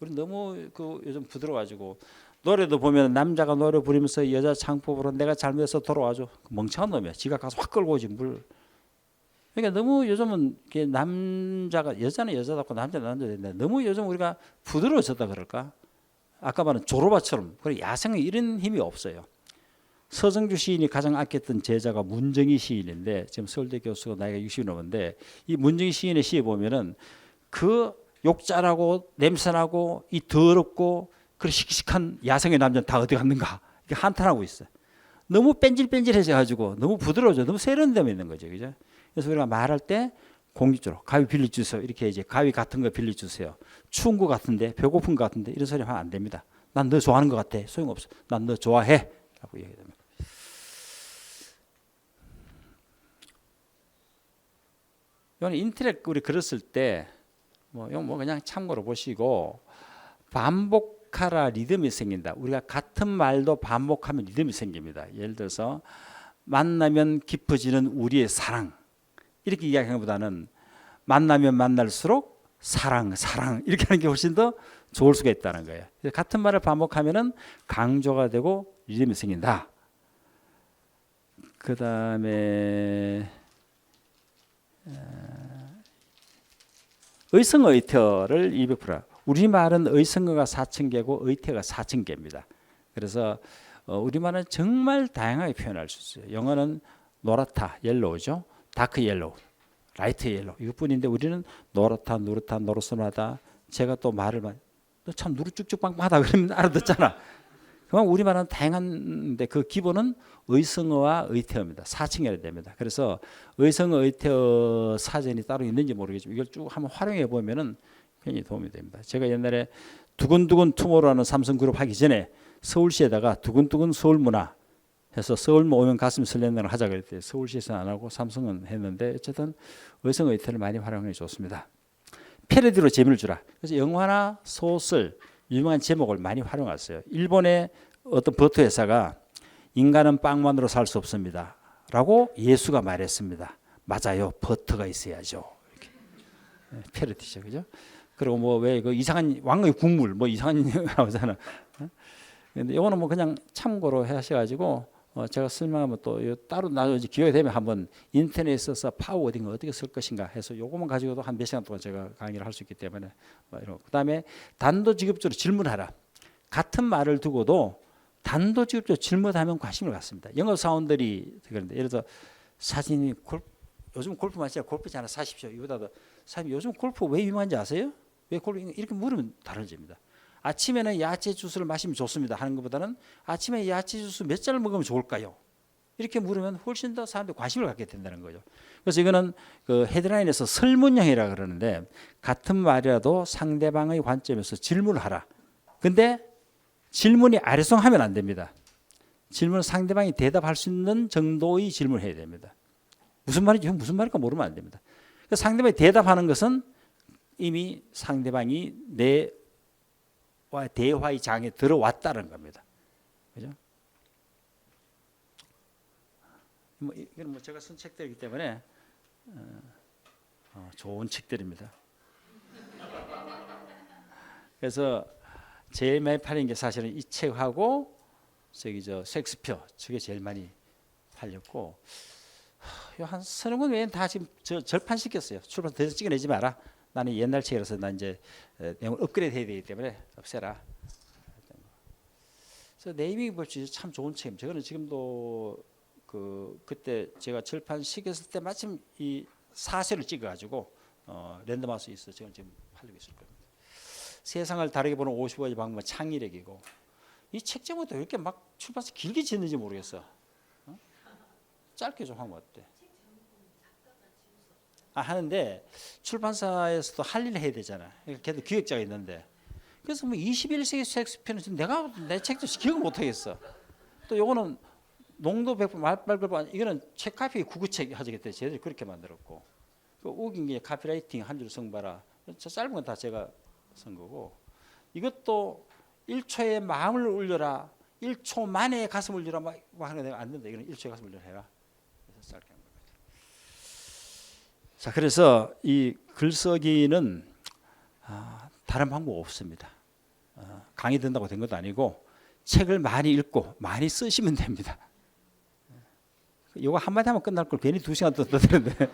우리 너무 요즘 부드러워가지고 노래도 보면 남자가 노래 부르면서 여자 창법으로 내가 잘못해서 돌아와줘. 멍청한 놈이야. 지가 가서 확 끌고 오지 물. 그러니까 너무 요즘은 남자가 여자는 여자답고 남자는 남자인데 너무 요즘 우리가 부드러워졌다 그럴까? 아까 말한 조로바처럼 야생에 이런 힘이 없어요. 서정주 시인이 가장 아꼈던 제자가 문정희 시인인데 지금 서울대 교수가 나이가 60이 넘었는데 이 문정희 시인의 시에 보면은 그 욕잘하고 냄새나고 이 더럽고 그 씩씩한 야생의 남자는 다 어디 갔는가 이렇게 한탄하고 있어요. 너무 뺀질뺀질해져 가지고 너무 부드러워져 너무 세련됨이 있는 거죠, 그죠? 그래서 우리가 말할 때 공격적으로 가위 빌려주세요. 이렇게 이제 가위 같은 거 빌려주세요. 추운 거 같은데 배고픈 거 같은데 이런 소리 하면 안 됩니다. 난 너 좋아하는 것 같아. 소용없어. 난 너 좋아해. 라고 얘기합니다. 이건 인터넷 우리 글을 쓸 때 뭐 그냥 참고로 보시고 반복하라 리듬이 생긴다. 우리가 같은 말도 반복하면 리듬이 생깁니다. 예를 들어서 만나면 깊어지는 우리의 사랑 이렇게 이야기하는 것보다는 만나면 만날수록 사랑 이렇게 하는 게 훨씬 더 좋을 수가 있다는 거예요. 같은 말을 반복하면은 강조가 되고 리듬이 생긴다. 그 다음에 의성의태어를 200%. 우리말은 의성어가 4,000개고 의태어가 4,000개입니다. 그래서 우리말은 정말 다양하게 표현할 수 있어요. 영어는 노랗다, 옐로우죠. 다크 옐로우, 라이트 옐로우 이것뿐인데 우리는 노랗다, 누렇다, 노릇노하다. 제가 또 말을 너 참 누르쭉쭉빵빵하다 그러면 알아듣잖아. 그만 우리말은 다양한데 그 기본은 의성어와 의태어입니다. 4층이어야 됩니다. 그래서 의성어 의태어 사전이 따로 있는지 모르겠지만 이걸 쭉 한번 활용해 보면은 굉장히 도움이 됩니다. 제가 옛날에 두근두근 투모로우라는 삼성그룹 하기 전에 서울시에다가 두근두근 서울문화 해서 서울만 오면 가슴이 설렌다는 하자 그랬대요. 서울시에서는 안 하고 삼성은 했는데 어쨌든 의성어 의태어를 많이 활용해 좋습니다. 패러디로 재미를 주라. 그래서 영화나 소설 유명한 제목을 많이 활용했어요. 일본의 어떤 버터 회사가 인간은 빵만으로 살 수 없습니다. 라고 예수가 말했습니다. 맞아요. 버터가 있어야죠. 이렇게. 패러디죠. 그죠? 그리고 뭐 왜 그 이상한 왕의 국물 뭐 이상한 나오잖아. 근데 이거는 뭐 그냥 참고로 하셔가지고 제가 설명하면 또 따로 나중에 기회가 되면 한번 인터넷에 써서 파워워딩을 어떻게 쓸 것인가 해서 요것만 가지고도 한 몇 시간 동안 제가 강의를 할 수 있기 때문에 그다음에 단도직입적으로 질문하라. 같은 말을 두고도 단도직입적으로 질문하면 관심을 갖습니다. 영업 사원들이 그런데 예를 들어 사진이 요즘 골프 마시라 골프장 하나 사십시오. 이보다도 사장님 요즘 골프 왜 유명한지 아세요? 왜 골프 이렇게 물으면 달라집니다. 아침에는 야채 주스를 마시면 좋습니다 하는 것보다는 아침에 야채 주스 몇 잔을 먹으면 좋을까요? 이렇게 물으면 훨씬 더 사람들이 관심을 갖게 된다는 거죠. 그래서 이거는 그 헤드라인에서 설문형이라 그러는데 같은 말이라도 상대방의 관점에서 질문을 하라. 근데 질문이 아리송하면 안 됩니다. 질문은 상대방이 대답할 수 있는 정도의 질문을 해야 됩니다. 무슨 말인지 무슨 말일까 모르면 안 됩니다. 그래서 상대방이 대답하는 것은 이미 상대방이 대화의 장에 들어왔다는 겁니다. 그죠? 이건 뭐 제가 쓴 책들이기 때문에 좋은 책들입니다. 그래서 제일 많이 팔린 게 사실은 이 책하고 셰익스피어 저게 제일 많이 팔렸고 한 서너 권 외에는 다 지금 절판시켰어요. 출판 더 찍어내지 마라. 나는 옛날 책이라서 난 이제 내용을 업그레이드 해야 되기 때문에 없애라. 그래서 네이밍 볼지 참 좋은 책입니다. 저거는 지금도 그때 제가 절판시켰을 때 마침 이 사세를 찍어가지고 랜덤하우스 있어. 저건 지금 팔리고 있을 겁니다. 세상을 다르게 보는 55의 방법 창의력이고 이 책 제목도 왜 이렇게 막 출판사 길게 짓는지 모르겠어. 짧게 좀 하면 어때? 하는데 출판사에서도 할 일을 해야 되잖아. 그러니까 걔도 기획자가 있는데 그래서 뭐 21세기 셰익스피어는 지금 내가 내 책도 기억을 못 하겠어. 또 요거는 농도 백부 말발급부 이거는 책 카피 구구책 하자겠대. 쟤들이 그렇게 만들었고 그 우긴 게 카피라이팅 한 줄 써봐라. 저 짧은 건 다 제가 쓴 거고 이것도 1초에 마음을 울려라. 1초 만에 가슴을 울려라 막 하는 거 내가 안 된다. 이거는 1초에 가슴을 울려라 해라. 그래서 짧게 한 겁니다. 자, 그래서 이 글쓰기는 다른 방법 없습니다. 강의 듣는다고 된 것도 아니고 책을 많이 읽고 많이 쓰시면 됩니다. 이거 한마디 하면 끝날 걸 괜히 2시간 또 떠드는데